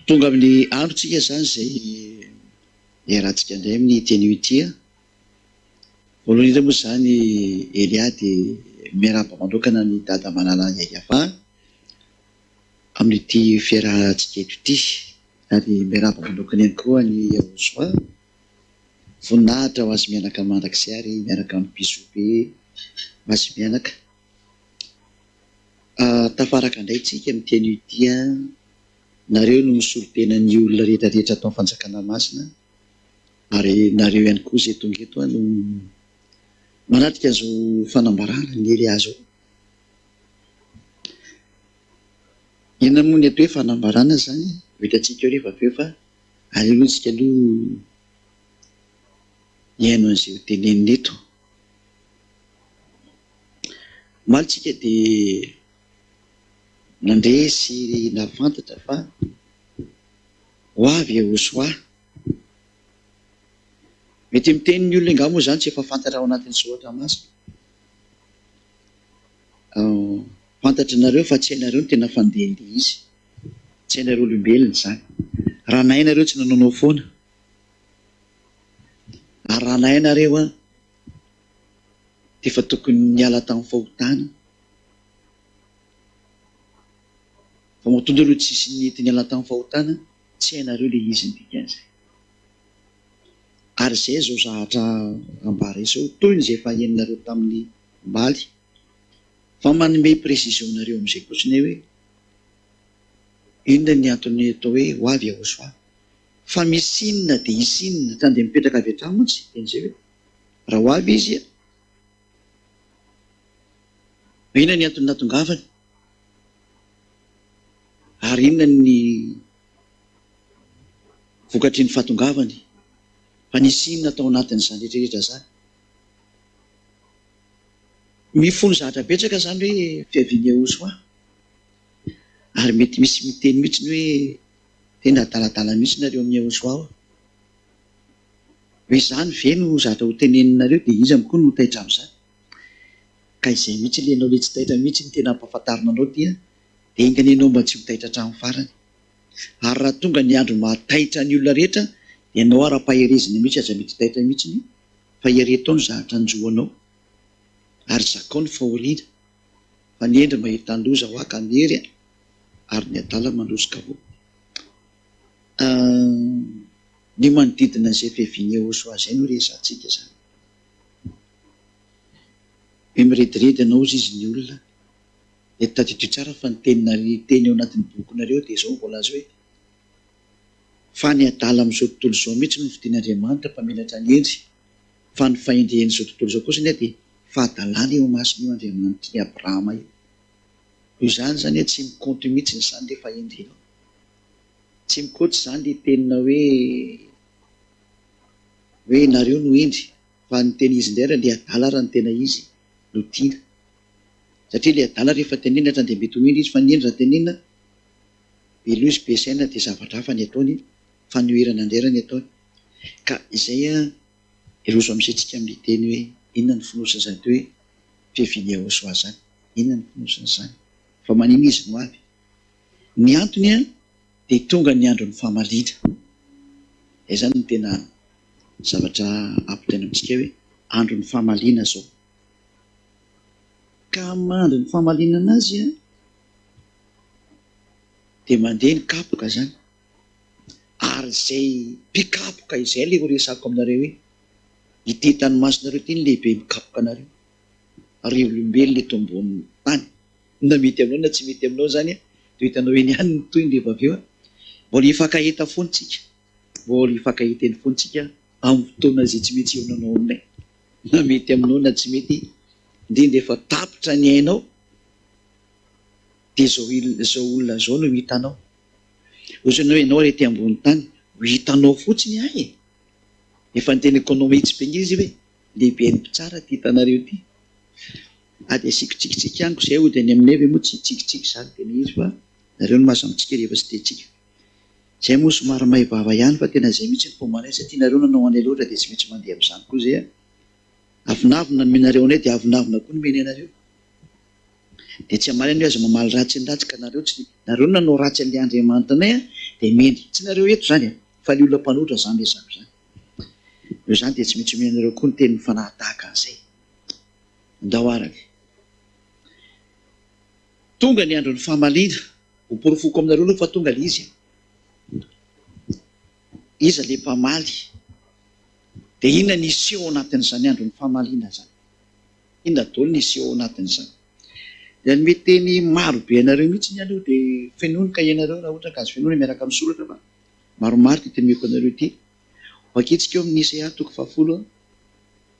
tonga amin'ny androtsika zany zay iarahantsika indray amin'ny teny ity. Voalohany indrindra moa zany Elia dia miarahaba manokana ny dada manala Yahova amin'ity fiarahantsika eto ity, ary miarahaba manokana ihany koa ny Yahosoa voninahitra ho azy mianaka mandrakizay ary miaraka amin'ny bisobe ho azy mianaka. Tafaraka indray tsika amin'ny teny ity, nareo no misolo tenan'ny olona rehetrarehetra atao fanjakana masina, ary nareo ihany koa izay tonga eto no manatrika azo fanambarana ny Elia zao. Inona moa ny atao hoe fanambarana zany? Hitantsika eo rehefa avy eo fa aleoloantsika aloha hiaino an'izay ho tenenina eto. Malitsika dia nandresy nafantatra fa ho avy Yahosoa. Mety miteny ny olona angamba moa zany tsy efa fantatra ao anatin'ny soatra masina. Fantatra nareo fa tsy hainareo no tena fandehandeha izy, tsy hainareo olombelona zany. Raha nahay nareo tsy nanao foana, ary raha nahay nareo dia efa tokony niala tamin'ny fahotana. Fa mahatonga ireo tsisy nety niala tamin'ny fahotana, tsy hainareo ilay izy ny dikan'izay. Ary izay zao zahatra ambara izao toy ny izay efa henonareo tamin'ny mbaly, fa manome précision-nareo amin'izay kotsiny hoe inona ny antony atao hoe ho avy Yahosoa. Fa misy inona dia hisy inona tany dia mipetraka avy hatrany moa tsy ten'izay hoe raha ho avy izy, inona ny antony natongavany, ary inona ny vokatry ny fahatongavany, fa nisy inona tao anatin'izany rehetrarehetra zany. Mifono zahatra betsaka zany hoe fiavian'i Yahosoa, ary mety misy miteny mihitsy ny hoe tena adaladala mihitsy nareo amin'ny Yahosoa ao. Hoe izany ve no zahatra ho teneninareo dia izy amikoa no taitra amin'izany. Ka izay mihitsy ilay ianao ilay tsy taitra mihitsy ny tena ampahafantarina anao dia ingana ianao mba tsy ho taitra hatramin'ny farany. Ary raha tonga ny andro mahataitra ny olona rehetra dia ianao ara-paherezina mihitsy aza mety taitra mihitsy ny fa ireto ny zahatra anjohanao. Ary zakao ny fahoriana, fa ny endry mahita ny loza ho aka mery, ary ny adala mandrosoka avao. Ny manodidina izay fiavian'i Yahosoa izay no resantsika zany. Hoe mirediredy ianao izy ny olona, dia tadidio tsara fa ny teny eo anatin'ny bokinareo dia izao voalaza hoe fa ny adala amin'izao tontolo izao mihitsy no fidian'Andriamanitra mpamelatra ny endry, fa ny fahendrehan'izao tontolo izao kosa dia fahadalana eo masina io Andriamanitra ny Abrahama io. Izany zany tsy mikaonty mihitsy izany ilay fahendrenao, tsy mikaonty izany ilay tenina hoe nareo no endry, fa ny tena izy indray raha ilay adala raha ny tena izy no tiana. Satria ilay adala rehefa tenenina dia mety ho endry izy, fa ny endry raha tenenina be loza be saina dia zavatra hafa ny ataony, fa ny oerana indray ny ataony. Ka izay iroso amin'izantsika amin'ny teny hoe inona ny fonosana izany hoe fiavian'i Yahosoa zany, inona ny fonosana izany, fa manina izy no avy. Ny antony dia tonga ny andron'ny fahamaliana. Izany no tena zavatra ampitaina amintsika hoe andron'ny fahamaliana zao. Ka mandro ny fahamalinana azy dia mandeha ny kapoka zany, ary izay mpikapoka izay ilay ho resako aminareo hoe ity tanomasinareo ity ny lehibe mikapoka anareo, ary olombelona eto ambonin'ny tany, na mety aminao na tsy mety aminao zany dia hitanao eny ihany ny toy ny rehefa avy eo mbola hifankahita foantsika, mbola hifankahita eny foantsika amin'ny fotoana izay tsy mety eonanao aminay, na mety aminao na tsy mety, indrindra efa tapitra ny ainao dia zao olona zao no hitanao. Ohatrany hoe ianao rety ambonin'ny tany ho hitanao fotsiny ahy, efa ny teny ekonomitsy be izy hoe lehibe ny mpitsara ty hitanareo ity. Dia sikitsikitsika aniko izay ho dia any aminay ve moa tsy tsikitsiky izany tena izy, fa nareo no mahazo amintsika rehefa tsy tentsika. Izay moa somary maivava ihany, fa tena izay mihitsy ny fombanay, satria nareo nanao anay loatra dia tsy maintsy mandeha amin'izany koa izay. Avinavina ny menareo anay dia avinavina koa ny meny anareo. dia tsy amaly an'io aza mamaly ratsy ny ratsy ka nareo tsy nareo nanao ratsy an'le Andriamantanay dia mendry tsy nareo eto zany fa le olona mpanotra zany resako zany. Io zany dia tsy maintsy omenareo koa ny tenin'ny fanahy tahaka an'izay. Andao araka. Tonga ny andron'ny fahamaliana, ho porofoko aminareo aloha fa tonga le izy. Iza le mpamaly. Dia inona ny iseho ao anatin'izany andron'ny fahamaliana zany? Inona daholo ny iseho ao anatin'izany? Dia ny meteny maro be anareo mihitsy ny aloha dia fenonika ianareo raha ohatra ka azo fenoina miaraka amin'ny soratra fa maromaro ty temeko anareo ity. Vakitsika eo amin'ny Isaia 10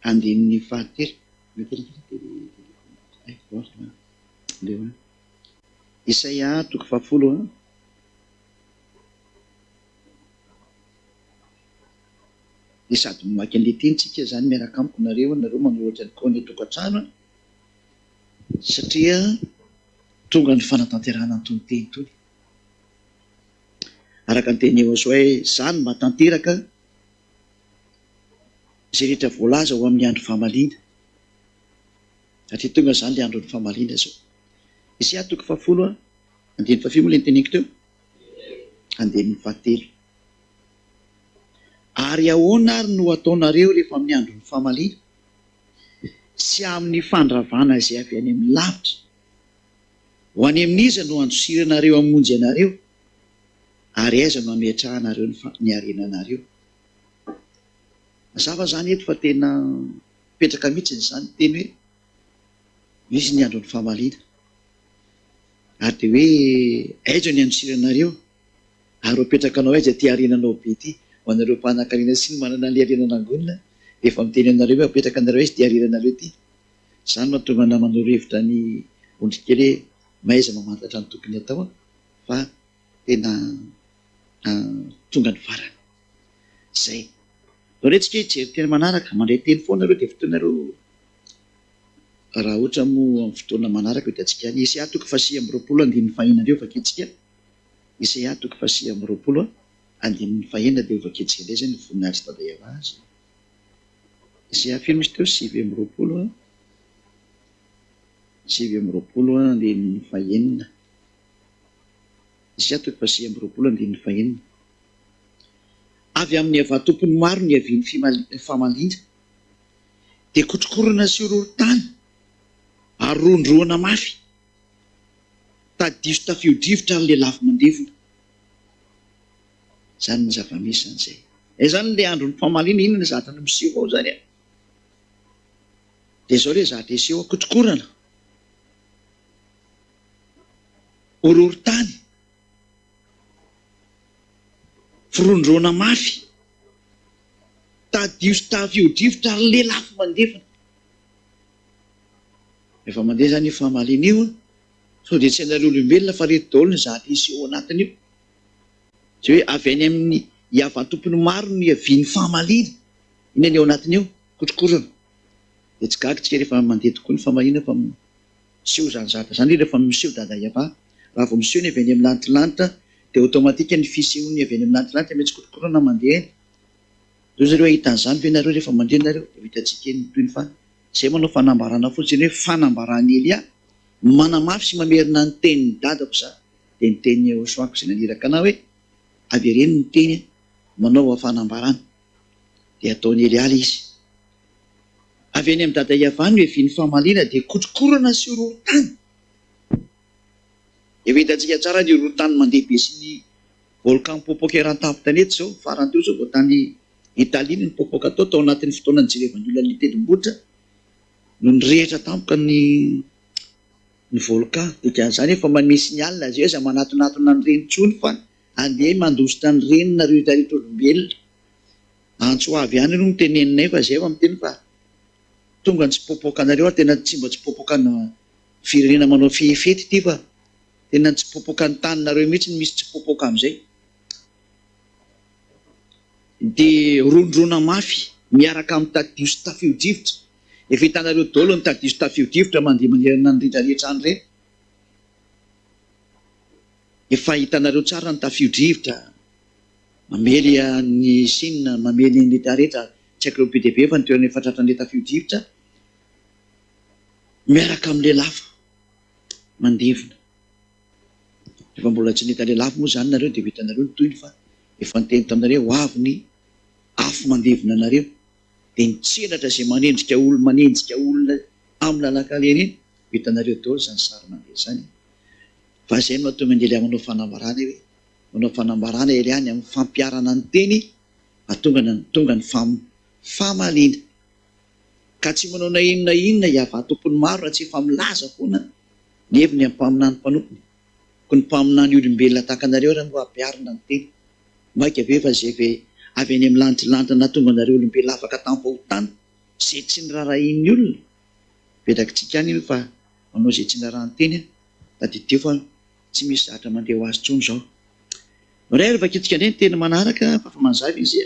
andininy 7. Isaia 10 dia sady mamaky an'le tenitsika zany miaraka amiko nareo manolotra ny kaony tokantrano satria tonga ny fanatanterahana antony teny tony. Araka ny teny eo azo hoe zany matanteraka izay rehetra voalaza ho amin'ny andro fahamaliana. Satria tonga zany le andron'ny fahamaliana zao. Isaia 10 andininy 5 moa le nyteneniko teo. Andininy 7. Ary ahoana ary no ataonareo rehefa amin'ny andron'ny fahamaliana? Sy amin'ny fandravana izay avy any amin'ny lavitra. Ho any amin'iza no androsiranareo hamonjy anareo? Ary aiza no hametrahanareo ny harenanareo? Mazava zany eto fa tena petraka mihitsy zany teny hoe misy ny andron'ny fahamaliana. Ary dia hoe aiza ny androsiranareo? Ary petraka anao aiza ty harenanao be ty? Ho anareo mpanan-karena sy ny manana le harenanangonina efa miteny anareo hoe apetraka anareo aiza ty harenanareo ty? Zany mahatonga ana manao hevitra ny ondrikely hoe maiza mamantatra ny tokony atao fa tena tonga ny farany. Zay. Lorentsika hijery teny manaraka mandray teny foana nareo dia fotoanareo raha ohatra moa amin'ny fotoana manaraka hitantsika ny Isaia 10 andininy 4 andreo vakitsika. Isaia 10 andininy 4 dia vakitsika indray zany voninahitra tadaiava azy. Isaia firy misy teo 7 andininy 4. Isaia 10 andininy 4. Avy amin'ny avatompony maro ny aviany fahamaliana dia kotrokorona sy horohorontany ary rondroana mafy tadiso tafio-drivotra ny lelafy mandevona. Zany ny zava-misy an'izay. Zany le andron'ny fahamaliana inona zatra no miseho ao zany a? Dia zao le zatra iseho kotrokorana, horohorontany, firondrona mafy, tadiso tafio-drivotra ary lelafy mandevona. Efa mandeha zany io fahamaliana io so dia tsy anareo olombelona fa reto daholo ny zatra iseho anatiny io. Tsy hoe avy any amin'ny hiavan-tompony maro ny haviany fahamaliana. Inona ny ao anatiny eo? Kotrokorana. Dia tsy gaga tsika rehefa mandeha tokoa ny fahamaliana fa miseho zany zatra zany rehefa miseho dadaiava. Raha vao miseho ny avy any amin'ny lanitranitra dia automatika ny fisehoany avy any amin'ny lanitranitra maintsy kotrokorana mandeha eny. Toy zareo ahitan'izany ve nareo rehefa mandeha nareo dia hitantsika eny toy ny fa izay manao fanambarana fotsiny hoe fanambarany Elia manamafy sy mamerina ny tenin'ny dadako za dia ny teny Hosoako izay naniraka anahy hoe avy ireny ny teny manao fanambarana dia ataony Elia ilay izy. Avy any amin'ny dadaiavany no haviany fahamaliana dia kotrokorana sy horohorontany. Efa hitantsika tsara ny horohorontany mandeha be sy ny volcan mipoapoaka eran-tafo tany eto zao farany teo zao vao tany Italia ny mipoapoaka tao anatin'ny fotoana nijerevany olona ny tendrombohitra no nirehitra tampoka ny volcan. Dikan'izany efa manome signal azy eza manatonatona ny renitsony fa andeha mandositra ny renina reo rehetra olombelona. Antso avy ihany no miteneninay fa zay efa miteny fa tonga ny tsy poapoaka anareo ary tena tsy mba tsy poapoaka na firenena manao fihefety ity fa tena tsy poapoaka ny taninareo mihitsy ny misy tsy poapoaka amin'izay. Dia rondrona mafy miaraka amin'ny tadiso tafio-drivotra. Efa hitanareo daholo ny tadiso tafio-drivotra mandeha manerana ny rehetrarehetra any ireny. Efa hitanareo tsara ny tafio-drivotra mamely ny sinina, mamely ny rehetrarehetra. Tsy haiko ireo be dia be fa ny toerana efa tratran'ilay tafio-drivotra miaraka amin'ny lelafy. mandevona. Rehefa mbola tsy nita le lafo moa zany nareo dia vitanareo ny toyny fa efa niteny taminareo avy ny afo mandevona anareo dia nitselatra izay manendrika olona amin'ny lalànkalena iny vitanareo daholo zany sary mandeha zany. Fa izay no mahatonga ny Elia manao fanambarana hoe manao fanambarana Eliany amin'ny fampiarana ny teny tonga ny famaliana. Ka tsy manao na inona hiava tompony maro raha tsy efa milaza foana ny heviny amin'ny mpaminany mpanompony. Ko ny mpaminany olombelona tahaka anareo raha mbo ampiarina ny teny. Maika ve fa zay ve avy any amin'ny lanitry natonga anareo olombelona afaka tamin'ny fahotana zay tsy nirarahin'ny olona. Petrakintsika any io fa manao zay tsy nirarahany teny tadideo fa tsy misy zatra mandeha ho azy tsony zao. Ray rehefa kitsika indray ny teny manaraka fa manjavy izy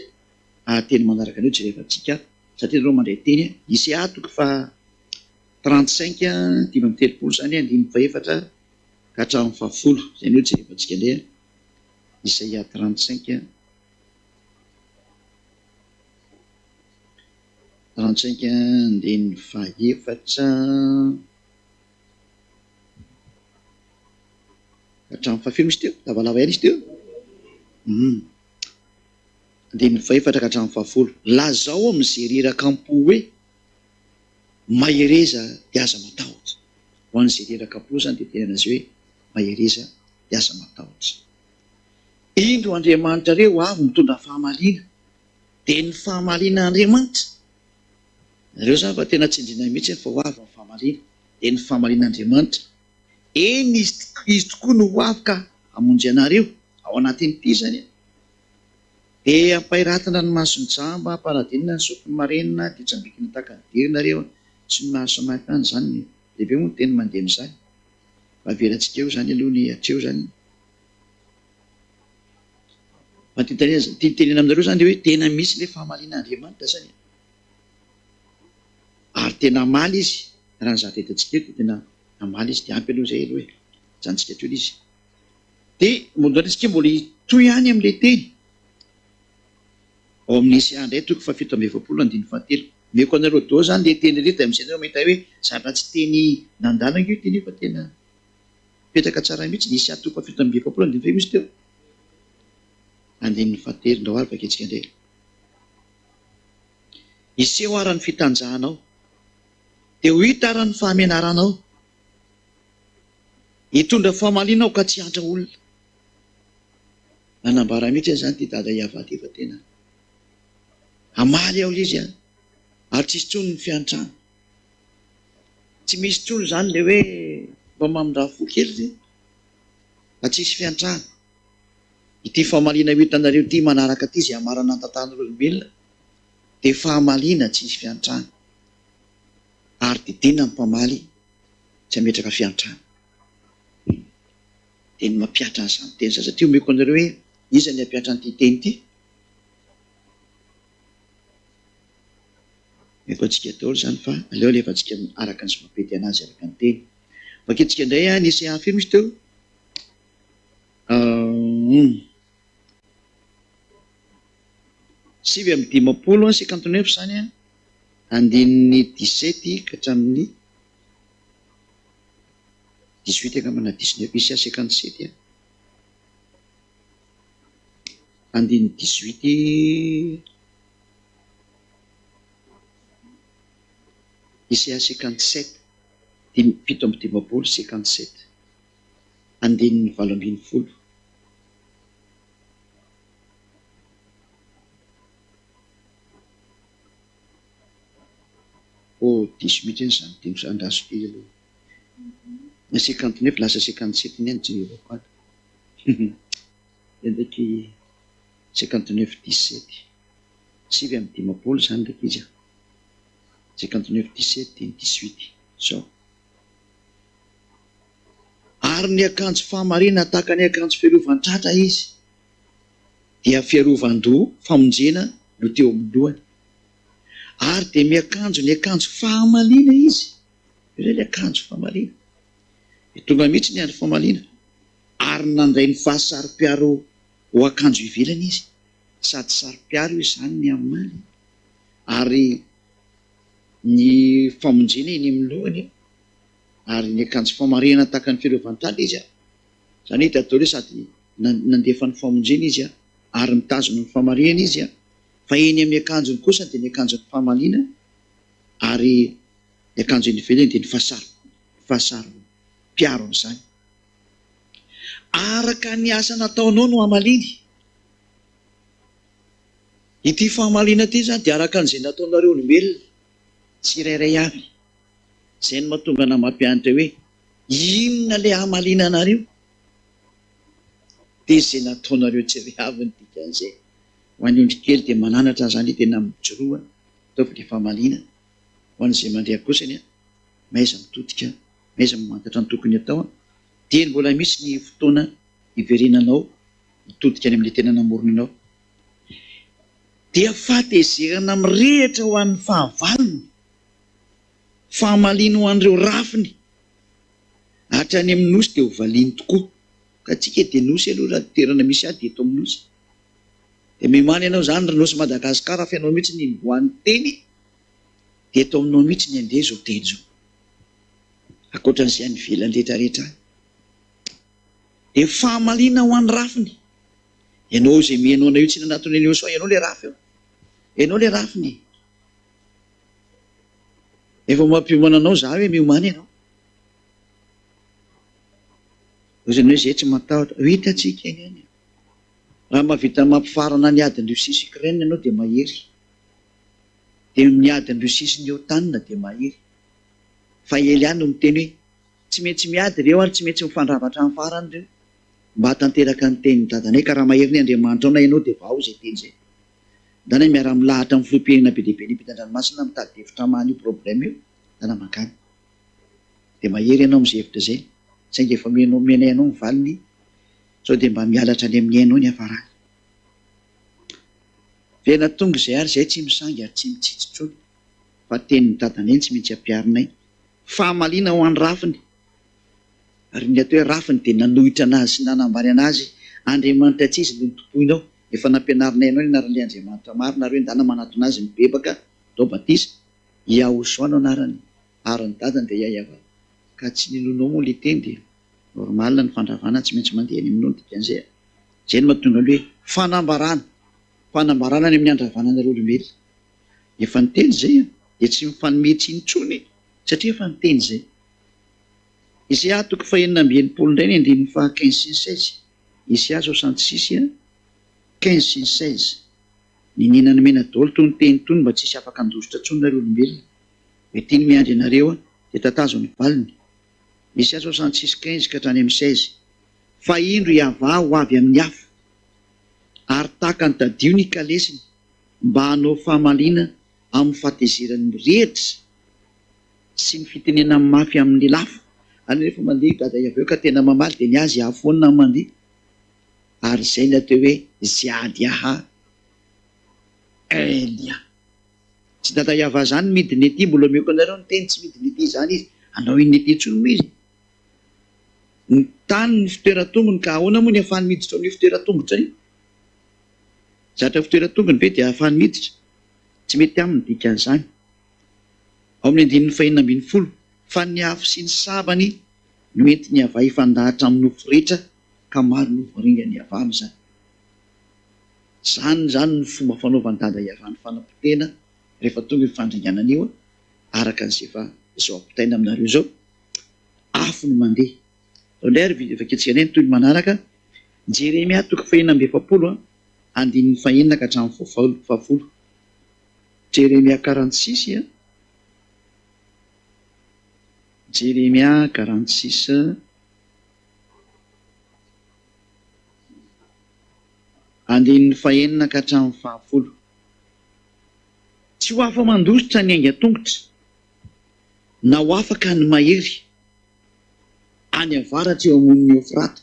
teny manaraka anio jerefantsika satria nareo mandray teny Isaya toko fa 35 5:30 zany 5:7 ka hatramin'ny 10 zay anio jerefantsika indray Isaya 35 5:7 hatramin'ny 10 misy teo, lavalava ihany izy teo. 5:7 ka hatramin'ny 10. Lazao amin'izay reraka am-po hoe mahereza diaza matahotra. Ho an'izay reraka am-po zany dia tena azy hoe mahereza diaza matahotra. Indro Andriamanitra reo avy mitondra fahamaliana dia ny fahamaliana Andriamanitra. Nareo zany fa tena tsindrina mihitsy fa ho avy amin'ny fahamaliana dia ny fahamaliana Andriamanitra. Eny izy tokoa no ho avy ka hamonjy anareo ao anatin'ity zany dia ampahiratina ny masony jamba, ampanadinina ny sofiny marenina, dia tsambikina tahaka ny derinareo sy ny maro samihafa any zany lehibe moa ny teny mandeha amin'izany. Mavelantsika eo zany aloha ny hatreo zany. Fa tenena aminareo zany hoe tena misy le fahamaliana Andriamanitra zany. Ary tena maly izy raha ny zatra hitantsika eto tena amaly izy dia ampy aloha zay aloha janontsika teo izy. Dia mondantsika mbola hitoy ihany amin'ilay teny. Ao amin'ny Isaya indray toko fa 7:27 meko anareo daholo zany le teny rehetra amin'izay anareo mahita hoe zatra tsy teny nandalana io teny io fa tena petraka tsara mihitsy ny Isaya toko fa 7:27 misy teo. 7:27 ndao ary vaketsika indray. Iseho ara ny fitanjahanao dia ho hita ara ny fahamenaranao. Hitondra fahamalinao ka tsy hantra olona. Nanambara mihitsy zany ty dada Iavady efa tena amaly ao izy ary tsisy tsony ny fiantrana. Tsy misy tsony zany le hoe mba mamindraha fo kely zay fa tsisy fiantrana. Ity fahamaliana hitanareo ity manaraka ty izay amarana tantaran'olombelona dia fahamaliana tsisy fiantrana ary didina ny mpamaly tsy hametraka fiantrana. Dia ny mampiatra an'izany teny zany satria omeko anareo hoe iza ny hampiatra an'ity teny ity. Meko antsika daholo zany fa aleo alefantsika araka ny sy mampety anazy araka ny teny. Vaketsika indray ny Isaya firy misy teo 7:50 59 zany andininy 17 ka hatramin'ny 18 angambana 19 Isaya 57 andininy 18 Isaya 57 7:50 57 andininy 8:10. Oh, 10 minutes zany teny andraso kely aloha. 59 lasa 57 ny any jerevako ato. Ndraiky 59:17 7:50 zany ndraiky izy 59:17 dia 18 zao. Ary ny akanjo fahamarina tahaka ny akanjo fiarovan-tratra izy dia fiarovan-doha famonjena no teo amin'ny lohany. Ary dia miakanjo ny akanjo fahamaliana izy. Ireo ny akanjo fahamaliana. Tonga mihitsy ny andro fahamaliana. Ary nandray ny fahasari-piaro ho akanjo ivelany izy. Sady sari-piaro izany ny amaly. Ary ny famonjena eny amin'ny lohany ary ny akanjo famarihana tahaka ny fiarovantany izy a. Zany hita daholo hoe sady nandefa ny famonjena izy a, ary mitazona ny famarihana izy a, fa eny amin'ny akanjony kosa dia ny akanjony fahamaliana, ary ny akanjo eny ivelany dia ny fahasaro mpiarony zany. Araka ny asa nataonao no hamaliny. Ity fahamaliana ity zany dia araka an'izay nataonareo olombelona, tsy irairay avy. Izay no mahatonga na mampianatra hoe inona ilay hamalina anareo, dia izay nataonareo tsy iray avy ny dikan'izay. Ho an'ny ondrikely dia mananatra zany tena mijoroa ataovy ilay fahamaliana. Ho an'izay mandeha kosany a, maiza mitodika, maiza mamantatra ny tokony atao, dia mbola misy ny fotoana hiverenanao mitodika any amin'ilay tena namoronanao. Dia fahatezerana mirehitra ho an'ny fahavalony, fahamaliana ho an'ireo rafiny, hatrany amin'ny nosy dia ho valiany tokoa. Ka tsika dia nosy aloha raha toerana misy ahy dia eto amin'ny nosy. Dia mimany ianao zany ry nosy Madagasikara fa ianao mihitsy ny nivoan'ny teny, dia eto aminao mihitsy ny andeha zao teny zao. Ankoatran'izay any ivelany rehetrarehetra. Dia fahamaliana ho an'ny rafiny. Ianao izay mihainao io tsy nanatony anio soa, ianao le rafy eo. Ianao le rafiny. Efa mampiomana anao za hoe miomany ianao. Ozany hoe zay tsy matahotra, hitatsika eny any. Raha mahavita mampifarana ny adin'ireo sisy Ukraine ianao dia mahery. Dia ny adin'ireo sisy ny OTAN dia mahery. Fa ely ihany no miteny hoe tsy maintsy miady ireo ary tsy maintsy mifandravatra amin'ny farany ireo, mba hatanteraka ny tenin'ny dadanay. Ka raha mahery ny Andriamanitra ao na ianao dia vao izay teny izay. Dana miara-milahatra amin'ny filopirenana be dia be ny mpitan-dranomasina mitady hevitra many io problème io, dana mankany. Dia mahery ianao amin'izay hevitra izay, saingy efa menay ianao ny valiny, sao dia mba mihalatra any amin'ny ianao ny hafarany. Vena tonga izay ary izay tsy misangy ary tsy mitsitsotrony, fa tenin'ny dadanay tsy maintsy ampiarinay. Fahamaliana ho an'ny rafiny. Ary ny atao hoe rafiny dia nanohitra anazy sy nanambary anazy Andriamanitra tsy izy no topoinao. Efa nampianarinay ianao ny anaran'ilay Andriamanitra marina ary hoe ndana manatona azy mibebaka Dao Batisa, Iahosoa no anarany, ary ny dadany dia Iayava. Ka tsy ninonao moa ilay teny dia normal ny fandravana tsy maintsy mandeha any aminao dikan'izay. Izay no mahatonga hoe fanambarana any amin'ny andravananareo olombelona. Efa ny teny izay dia tsy mifanimetsy intsony, satria efa ny teny izay. Isaia toko faha 6 indray ny andininy faha 15 sy ny 16. Isaia 66 15 sy ny 16. Ny ninany mena daholo toy ny teny tony mba tsisy afaka handositra intsony nareo olombelona. Hoe tiany miandry anareo dia tatazo ny valiny. Isaia 66 15 ka hatrany amin'ny 16. Fa indro hiavà ho avy amin'ny hafa, ary tahaka ny tadio ny kalesiny, mba hanao fahamaliana amin'ny fahatezerany mirehitra sy ny fitenena mafy amin'ny lafo. Ary rehefa mandeha dada Iaveo ka tena mamaly dia ny azy ahafoana ny mandeha. Ary izay ny atao hoe ziadiaha Elia. Tsy dada Iava zany midiny ety, mbola omeko anareo ny teny tsy midiny ety zany izy. Anao iny ety intsony moa izy. Ny tany ny fitoeran-tongony, ka ahoana moa ny ahafahany miditra amin'ny fitoeran-tongotra io? Zatra fitoeran-tongony ve dia ahafahany miditra? Tsy mety aminy dikan'izany. Ao amin'ny andininy faha 12, fa ny afo sy ny sabany no enti ny avà ifandahatra amin'ny nofo rehetra, ka maro nofo ringa ny avà amin'izany. Zany ny fomba fanaovan'ny dada Iava ny fanampotena rehefa tonga ny fandringanana io, araka n'izay efa zao ampitaina aminareo zao. Afo no mandeha. Indray ary vaketsika ny toy ny manaraka, Jeremia toko faha 17 andininy faha 9 ka hatramin'ny faha 10. Jeremia 46 Jeremia 46 andininy faha 9 ka hatramin'ny faha 10. Tsy ho afa mandositra ny ainga-tongotra, na ho afaka ny mahery any avaratra eo amon'ny Eufrata,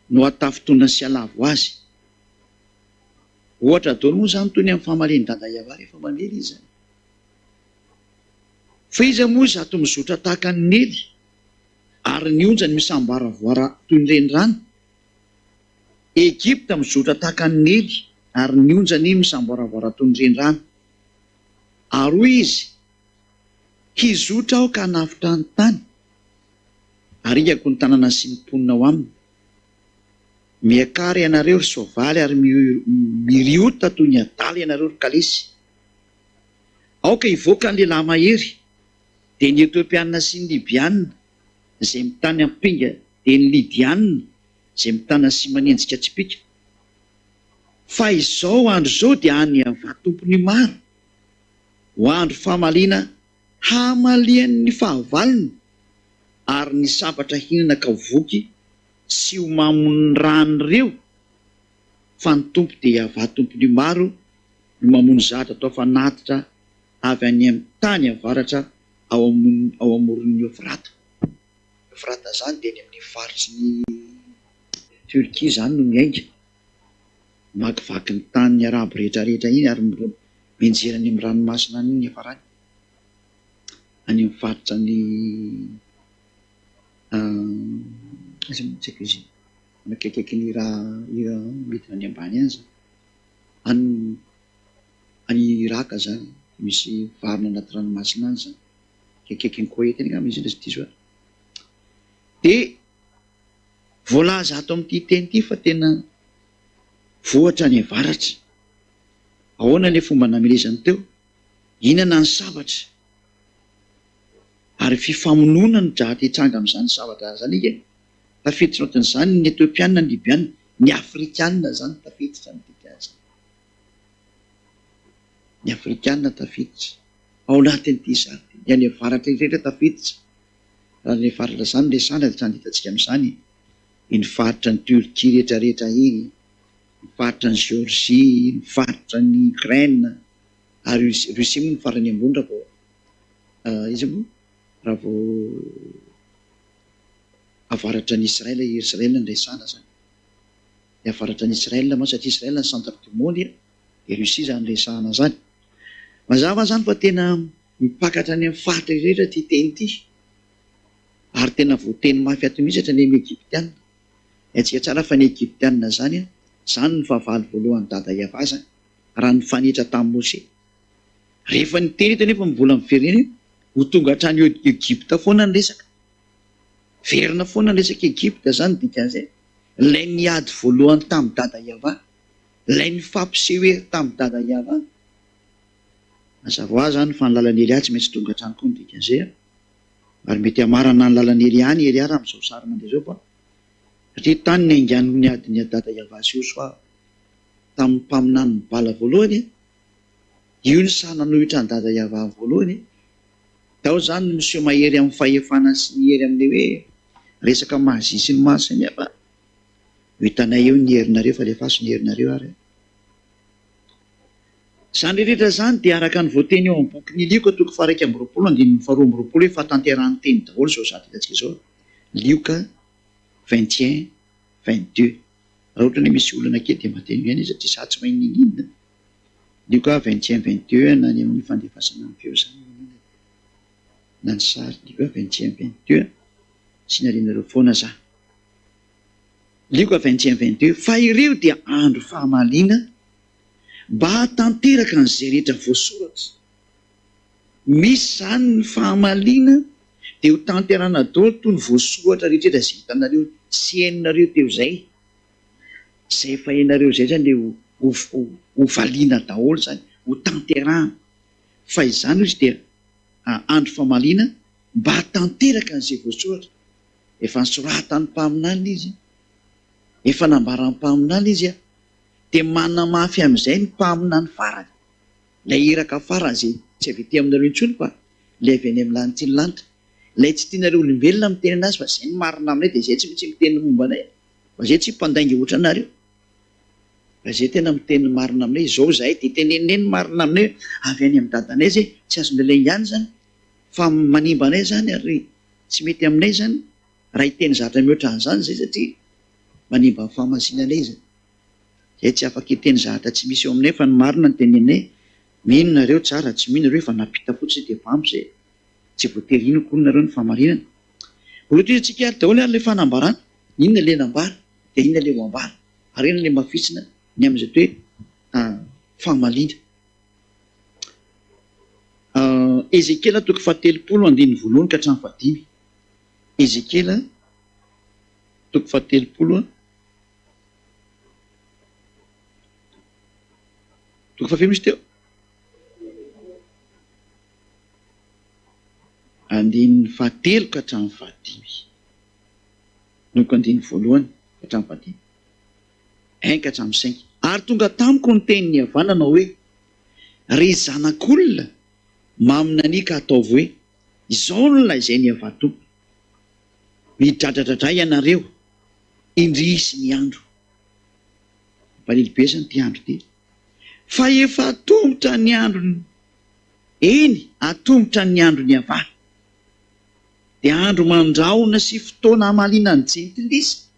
no atafitona sy alavo azy. Ohatra daholo moa zany toy ny amin'ny fahamaliany dada Iava rehefa mamery izy. Fa iza moa zato mizotra tahaka ny nely, ary ny onjany misambaravoara toy ny renirano. Egipta mizotra tahaka ny nely, ary ny onjany misambaravoara toy ny renirano. Ary hoy izy, hizotra aho ka hanafitra ny tany, arikako ny tanàna sy ny mponina ao aminy. Miakary ianareo ry soavaly ary miriota toy ny adaly ianareo ry kalesy. Aoka hivoaka ny lehilahy mahery, dia ny Etiopianina sy ny Libianina izay mitany ampinga, dia ny Lidianina izay mitana sy manenjika tsipika. Fa izao andro izao dia any ava tompony maro, ho andro fahamaliana hamalian'ny fahavalony, ary ny sabatra hinana ka voky sy ho mamono ran'ireo, fa ny tompo dia ava tompony maro no mamono zatra atao fanatitra avy any amin'ny tany avaratra ao amoron'ny Eufrata. Eufrata zany dia ny amin'ny faritry ny Turkia zany no miainga, makivaky ny tany arabo rehetrarehetra iny ary mienjera any amin'ny ranomasina any afarany, any amin'ny faritra ny tsika izy nakaiky ny raha midina any ambany any zany, any Iraka zany misy varina anaty ranomasina any zany, kaikaiky ny Koet eny angamba izy indray sy diso. Dia voalaza ato amin'ity teny ity fa tena vohatra ny avaratra. Ahoana ny fomba namelezany teo? Inona ny sabatra? Ary fifamonoana ny drahatra hitranga amin'izany sabatra zany ike. Tafiditra ohatr'izany ny Etiopianina, ny Libianina, ny Afrikanina zany tafiditra ny dikazany. Ny Afrikanina tafiditra ao anatin'ity zany, ny avaratra rehetra tafiditra. Raha ny faritra zany resana dia tranditantsika amin'izany, ny faritra ny Turkia rehetrarehetra iny, ny faritra ny Georgie, ny faritra ny Ukraine, ary Russie moa ny farany ambony raha vao izy moa raha vao avaratra ny Israela ny resana zany. Ny avaratra ny Israela moa satria Israela ny centre du monde, dia Russie zany resana zany. Mazava zany fa tena mipakatra any amin'ny faritra rehetra ty teny ity, ary tena voateny mafy ato mihitsy hatra ny amin'ny Egyptianina. Haintsika tsara fa ny Egyptianina zany zany ny fahavalo voalohany dada Iava zany, raha ny fanitra tamin'ny Mose. Rehefa ny teny eto nefa mivola amin'ny fireneny ho tonga hatrany Egypta foana ny resaka, verina foana ny resaka Egypta zany dikan'izay. Ilay niady voalohany tamin'ny dada Iava, ilay nifampiseho hery tamin'ny dada Iava. Mazava ho azy zany fa ny lalan'ny Elia tsy maintsy tonga hatrany koa ny dikan'izay, ary mety hamarana ny lalan'ny Eliany Eliara amin'izao sary mandeha zao, satria tany ny aingany niady ny dada Iava sy Joshua tamin'ny mpaminany ny bala voalohany, io ny sananohitra ny dada Iava voalohany. Tao zany ny miseho mahery amin'ny fahefana sy ny hery amin'ny hoe resaka mahazy sy ny mahasamihafa. Hitanay eo ny herinareo fa lefaso ny herinareo ary. Zany rehetra zany dia araka ny voateny eo amin'ny boky ny Lioka toko faha 1:20 hoe fahatanterahany teny daholo zao zatra hitantsika zao. Lioka 21:22. Raha ohatra hoe misy olana kely dia mateny ihany izy satria tsy mahay ninina. Lioka 21:22 na ny amin'ny fandefasana ny feo zany na ny sary. Lioka 21:22 sy narinareo foana za. Lioka 21:22, fa ireo dia andro fahamaliana mba hatanteraka an'izay rehetra voasoratra. Misy zany ny fahamaliana dia ho tanterana daholo toy ny voasoratra rehetra izay hitanareo sy hainareo teo zay. Zay efa hainareo zay zany ho valiana daholo zany, ho tanterahana. Fa izany izy dia andro fahamaliana mba hatanteraka an'izay voasoratra. Efa nisoratany mpaminany izy, efa nambarany mpaminany izy, dia manamafy amin'izay ny mpaminany farany. Ilay iraka farany zay tsy avy aminareo intsony fa ilay avy any amin'ny lanitra ny lanitra. Ilay tsy tianareo olombelona miteny anazy fa izay ny marina aminay, dia izay tsy maintsy miteny momba anay, fa izay tsy mpandainga ohatra anareo. Fa izay tena miteny marina aminay, izao zahay dia teneneny marina aminay avy any amin'ny dadanay zay tsy azony ilay ihany zany, fa manimba anay zany ary tsy mety aminay zany raha hiteny zavatra mihoatra an'izany zay, satria manimba ny fahamasinanay zany. Zay tsy afaka hiteny zavatra tsy misy eo aminay fa ny marina ny tenenay. Mino nareo tsara, tsy mino nareo fa napita fotsiny dia vampy zay. Tsy voatery ino koa nareo ny fahamarinana. Mbola toy antsika daholo ary ilay fanambarana, inona ilay nambara dia inona ilay ho ambara, ary inona ilay mafitsina ny amin'izay hoe fahamaliana. Ezekela toko 7:15 ka hatramin'ny 5. Ezekela toko 7 toko 5 misy teo. 7 ka hatramin'ny 5. Noko 1 ka hatramin'ny 5. 1 ka hatramin'ny 5. Ary tonga tamiko ny tenin'ny havanana hoe, ry zanak'olona, mamina ny ka ataovy hoe, izao no lazainy ny havatompo. Midradradrandray ianareo, indrisy ny andro. Palilibezany ty andro ty. Fa efa atombotra ny andro, eny, atombotra ny andro ny avana. Dia andro mandraona sy fotoana hamaliana ny jentilisa.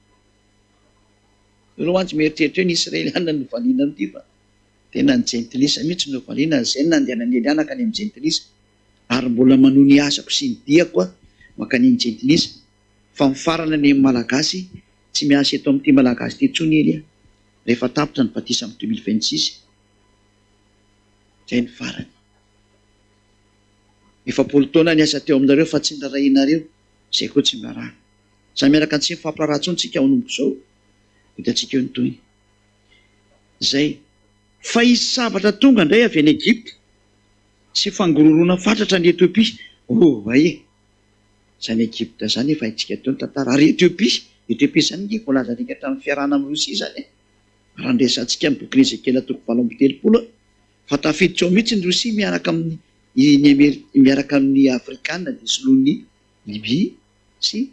Olo antsy mieritreritra hoe ny Israeliana no valiana amin'ity fa tena ny jentilisa mihitsy no valiana, izay nandehanany Eliana ka any amin'ny jentilisa. Ary mbola manohy ny asako sy ny diako a makany amin'ny jentilisa. Fa mifarana ny malagasy tsy miasa eto amin'ity malagasy ty intsony Elia. Rehefa tapitra ny batisa amin'ny 2026. Zay ny farany. Efapolo taona ny asa teo aminareo fa tsy nirarahinareo, zay koa tsy miraha. Sa miaraka tsy mifampiraraha intsony tsika ao anombo zao. Hitantsika eo ny toy. Zay. Fa isy sabatra tonga indray avy any Egypta sy fangororona fatratra ny Etiopia. Aie. Zany Egypta zany efa itsika teo ny tantara. Ary Etiopia zany ny voalaza nika hatramin'ny fiarahana amin'ny Rosia zany. Raha nresantsika amin'ny boky Ezekela toko 7:30. Fa tafiditra ao mihitsy ny Rosia miaraka amin'ny Afrikana dia soloan'ny Libia sy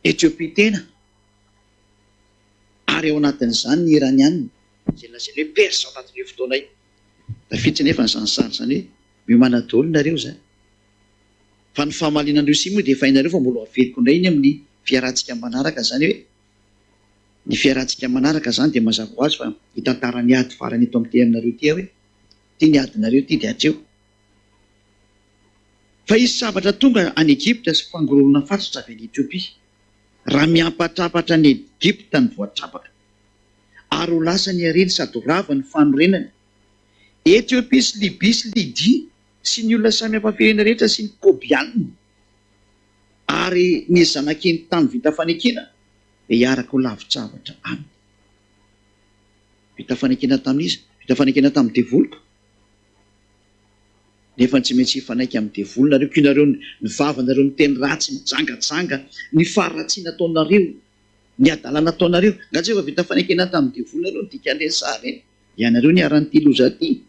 Etiopia tena. Ary ao anatin'izany ny Iraniana, izay lazainy hoe persa ao anatin'io fotoana io. Tafiditra nefa ny zany sary zany hoe miomana daholo nareo zany. Fa ny fahamalinan'ny Rosia moa dia efa hainareo fa mbola averiko indray iny amin'ny fiarahantsika manaraka zany hoe ny fiarahantsika manaraka zany dia mazava ho azy fa hitantara ny ady farany eto amin'ny aminareo ty hoe ty ny adinareo ty dia hatreo. Fa isy sabatra tonga any Egypta sy fangororona fatratra avy any Etiopia. Raha miampatrapatra ny Egypta ny voatrapaka, ary ho lasa ny areny sady ho rava ny fanorenany. Etiopia sy Libia sy Lydia sy ny olona samy hafa firena rehetra sy ny Kobianina ary ny zanak'iny tany vita fanekena dia hiaraka ho lavitsavatra aminy. Vita fanekena tamin'izy, vita fanekena tamin'ny devoloko. Nefa tsy maintsy hifanaiky amin'ny devoly nareo, kinareo ny vavanareo miteny ratsy, mijangatsanga, ny faharatsiana ataonareo, ny adalana ataonareo. Ngatsy efa vita fanekena tamin'ny devoly nareo ny dikany sary eny. Ianareo ny aran'ity loza ty.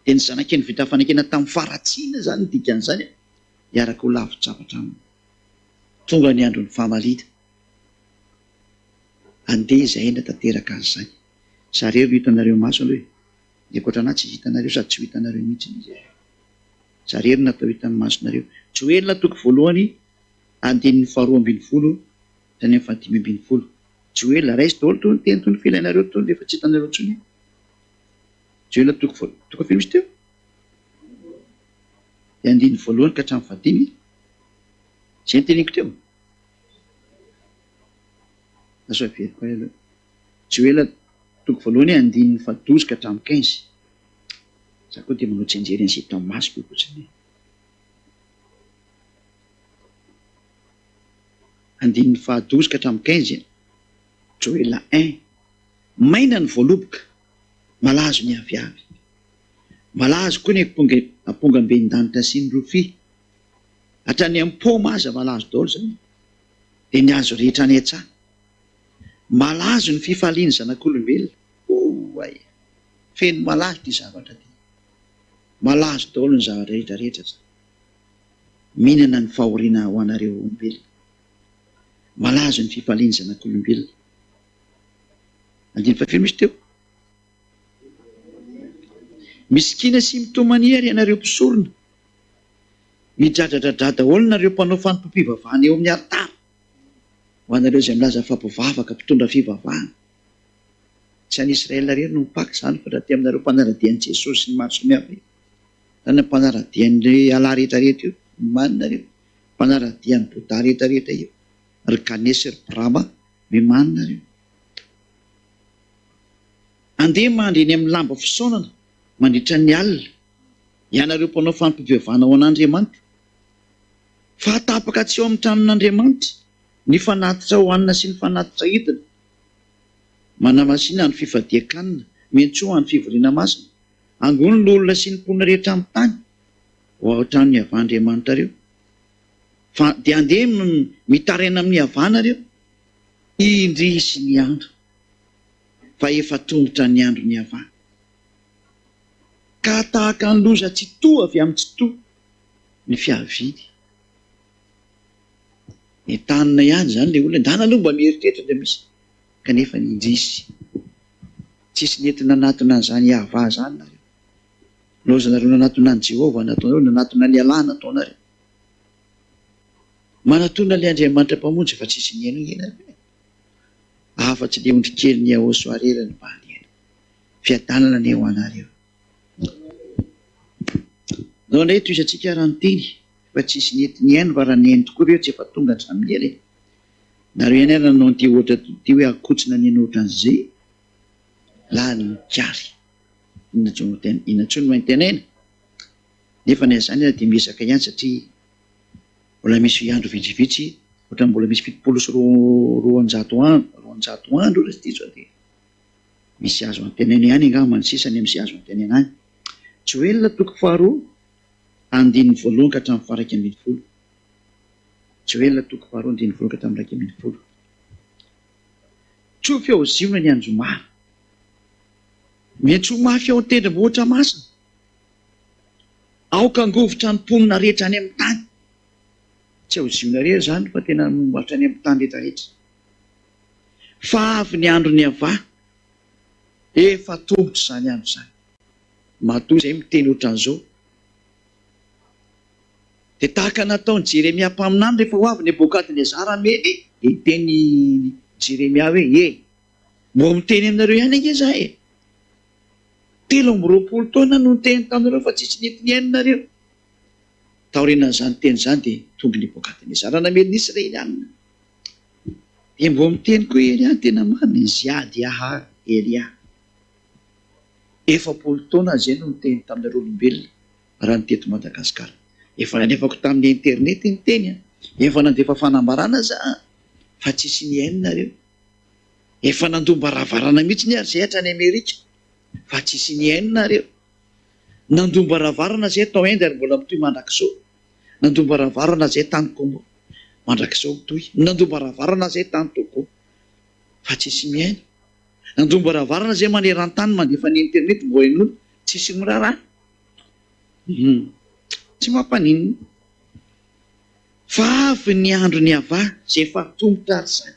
Dia ny zanak'iny vita fanekena tamin'ny faharatsiana zany ny dikan'izany, hiaraka ho lavitsavatra aminy. Tonga ny andron'ny fahamalita. Andeha izay ena tanteraka azy zany. Zareo no hitanareo maso aloha hoe, ny ankoatranahy tsy hitanareo sady tsy ho hitanareo mihitsy izy. Zareo no natao hitan'ny masonareo. Joelina toko 1, 2:12, zany 5:12. Joelina raisy daholo toy ny teny toy ny filainareo toy rehefa tsy hitanareo intsony. Joelina toko 5 misy teo. 2:1 ka hatramin'ny 5. Zay ny teniko teo. Aso averiko ahy aloha. Joelina toko 1, 2:12 ka hatramin'ny 15. Za koa dia manao tsenjery an'izay tao masoko io fotsiny. 2:12 ka hatramin'ny 15. Joelina 1. Maina ny voaloboka, malazo ny aviavy. Malazo koa ny ampongamben-danitra sy ny rofia. Hatrany amin'ny paoma aza malazo daholo zany. Dia ny azo rehetra ny an-tsaha. Malazo ny fifaliany zanak'olombelona. Ay, feno malazo ty zavatra ty. Malazo daholo ny zavatra rehetrarehetra zany. Mihinana ny fahoriana ho anareo olombelona. Malazo ny fifaliany zanak'olombelona. 5 misy teo. Misikina sy mitomaniary ianareo mpisorona. Midradradradrada daholo nareo mpanao fanompom-pivavahana eo amin'ny aritara. Ho anareo izay milaza fa mpivavaka mpitondra fivavahana. Tsy any Israel rery no mipaky izany fa raha ty aminareo mpanaradian'i Jesosy sy ny maro samihafa. Zany mpanaradian'ny alà rehetrarehetra io, mimanina reo. Mpanaradian'ny Boda rehetrarehetra io. Ry Ganesy, ry Brahma, mimanina reo. Andeha mandry eny amin'ny lamba fisaonana, mandritra ny alina, ianareo mpanao fampivavana ao an'Andriamanitra, fa hatapaka tsy eo amin'ny tranon'Andriamanitra ny fanatitra ho hanina sy ny fanatitra hitana, manamasina ny fifadiakanina, mentsoa ny fivoriana masina, angony ny olona sy ny mponina rehetra amin'ny tany ho ao an-tranony avahan'Andriamanitra reo. Fa dia andeha mitaraina amin'ny havana reo indry sy ny andro, fa efa tongotra ny andro ny havana. Ka tahaka ny loza tsy toa avy amin'ny tsy toa ny fiaviany. Ny tanina ihany zany le olona ndana aloha mba mieritreritra dia misy, kanefa ny indrisy tsisy nentina nanatona an'izany hava zany nareo. Lozanareo nanatona any Jehovah nataonareo, nanatona ny Alana nataonareo. Manatona le Andriamanitra mpamonjy fa tsisy ny enonenareo. Afa-tsy le ondry kely ny aoso arerany mba hanena. Fiadanana ny eo anareo. Nao indray toisantsika raha-teny fa tsisy nety ny aino fa raha ny aino tokoa reo tsy efa tonga hatramin'ny ela. Nareo ihany ary nanao an'ity ohatra ty hoe akotsina ny enoatra an'izay lany mikary. Inatsony maintenaina. Nefa ny azany dia miesaka ihany satria mbola misy andro vitsivitsy, ohatra mbola misy 700 andro raha tsy diso dia misy azo antenaina ihany angamba ny sisany amin'ny azo antenaina any. Joel toko faharoa andininy voalohany ka hatramin'ny faha 1 Joel toko faharoa andininy voalohany ka hatramin'ny 1 Tsoa fiaoziona ny anjomara, mentso mafy ao tendrombohitra masina, aoka angovotra ny mponina rehetra any amin'ny tany. Tsy aoziona rehetra zany fa tena mombotra any amin'ny tany rehetrarehetra. Fa avy ny andro ny hava, efa tongotra izany andro izany. Matoa izay miteny ohatran'izao. Dia tahaka nataon'i Jeremia mpaminany rehefa ho avy Nebokadnezara medy, dia teny Jeremia hoe mbo miteny aminareo ihany ange zahay. 70 taona no niteny taminareo fa tsisy nety ny ainonareo. Taorianan'izany teny izany dia tonga Nebokadnezara namely ny Israely ihany. Dia mbo miteny koa ely ihany tena marina Ziadiaha Elia. 70 taona izay no niteny taminareo olombelona raha ny teto Madagasikara. Efa nanefako tamin'ny internet ny teny, efa nandefa fanambarana za fa tsisy ny ainonareo. Efa nandomba rahavarana mihitsy ny ary zay hatrany Amerika fa tsisy ny ainonareo. Nandomba rahavarana zay tao Inde ary mbola mitohy mandrakizao. Nandomba rahavarana zay tany Congo mandrakizao mitohy. Nandomba rahavarana zay tany Togo fa tsisy miaina. Nandomba rahavarana zay maneran-tany mandefa ny internet mbo hain'olo tsisy miraharaha. Tsy mampaninina. Fa avy ny andro ny hava zay efa tongotra ary izany.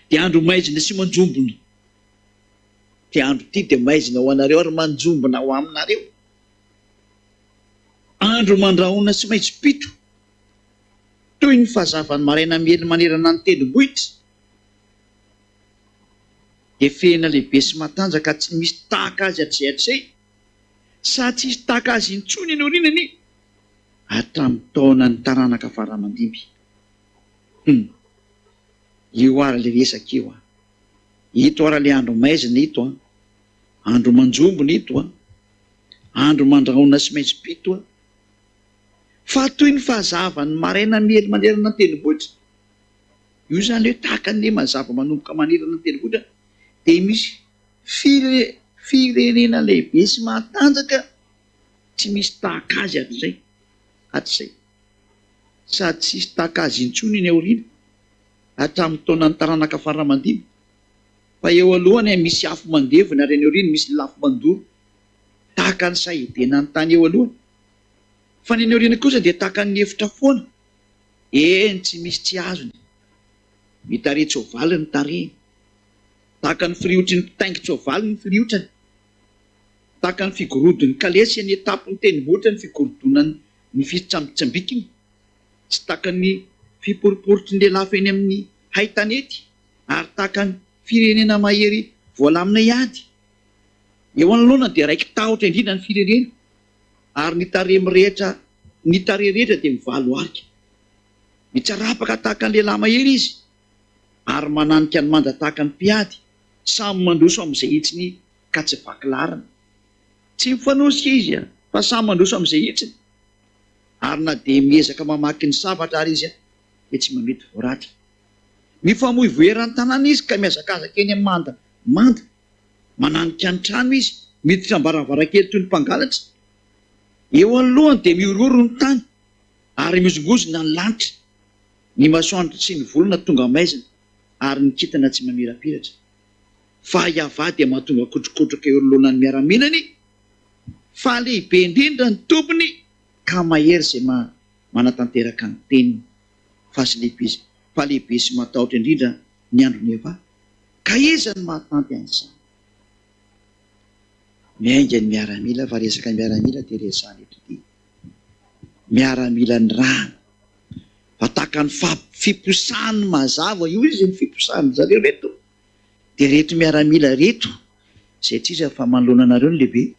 Dia andro maizina sy manjombona. Dia andro ty dia maizina ho anareo ary manjombona ho aminareo. Andro mandrahona sy maitso-pito, toy ny fahazavan'ny maraina miely manerana ny tendrombohitra. Dia fehina lehibe sy matanjaka tsy misy tahaka azy hatrehatrehany, sady tsisy tahaka azy intsony ny orinany hatramin'ny taona ny taranaka faramandimby. Io ary le resaka io. Ito ary le andro maizina ito, andro manjombona ito, andro mandrahona sy maitso-pito. Fa toy ny fahazavan'ny maraina miely manerana ny tendrombohitra. Io zany hoe tahaka ny mazava manomboka manerana ny tendrombohitra. Dia misy firenena lehibe sy matanjaka tsy misy tahaka azy hatrizay. Sady tsisy tahaka azy intsony ny aoriana hatramin'ny taona ny taranaka faramandimby. Fa eo alohany misy afo mandevona ary ny aoriana misy lafo mandoro. Tahaka ny sahidena ny tany eo alohany. Fa ny aoriana kosa dia tahaka ny efitra foana. Eny tsy misy tsy azony. Mitaretsy ovaly ny tarehiny. Tahaka ny firiotry ny mpitaingitra ovaly ny firiotrany. Tahaka ny figorodon'ny kalesy ny etapy ny tendrombohitra ny figorodonany ny fitsambitsambikiny. Tsy tahaka ny fiporiporitry ny lehilahy eny amin'ny haitanety, ary tahaka ny firenena mahery voalamina ihady. Eo anoloana dia raiky tahotra indrindra ny firenena, ary ny tarehy rehetra dia mivalo arika. Mitsarapaka tahaka ny lehilahy mahery izy, ary mananika ny manda tahaka ny mpiady, samy mandroso amin'izay hitsiny ka tsy vakilarina. Tsy mifanosika izy fa samy mandroso amin'izay hitsiny. Ary na dia miezaka mamaky ny zavatra ary izy dia tsy mamety voaratra. Mifamoivoeran'ny tanàna izy ka miazakazaka eny amin'ny manda. Mananika ny trano izy, miditra am-baravarakely toy ny mpangalatra. Eo anoloany dia miororo ny tany ary mizongozona ny lanitra. Ny masoandro sy ny volana tonga maizina ary ny kintana tsy mamirapiratra. Fa Iavà dia mahatonga kotrokotroka eo anoloanany miaramilany, fa lehibe indrindra ny tompony ka mahery izay manatanteraka ny teniny. Fa lehibe sy matahotra indrindra ny androny Iavà, ka iza ny mahatanty an'izany? Miainga ny miaramila, fa resaka miaramila dia resahana eto ity. Miaramila ny rano, fa tahaka ny fiposahany mazava io izy ny fiposahany zareo reto. Dia reto miaramila reto, izay tsisa fa manoloana anareo ny lehibe.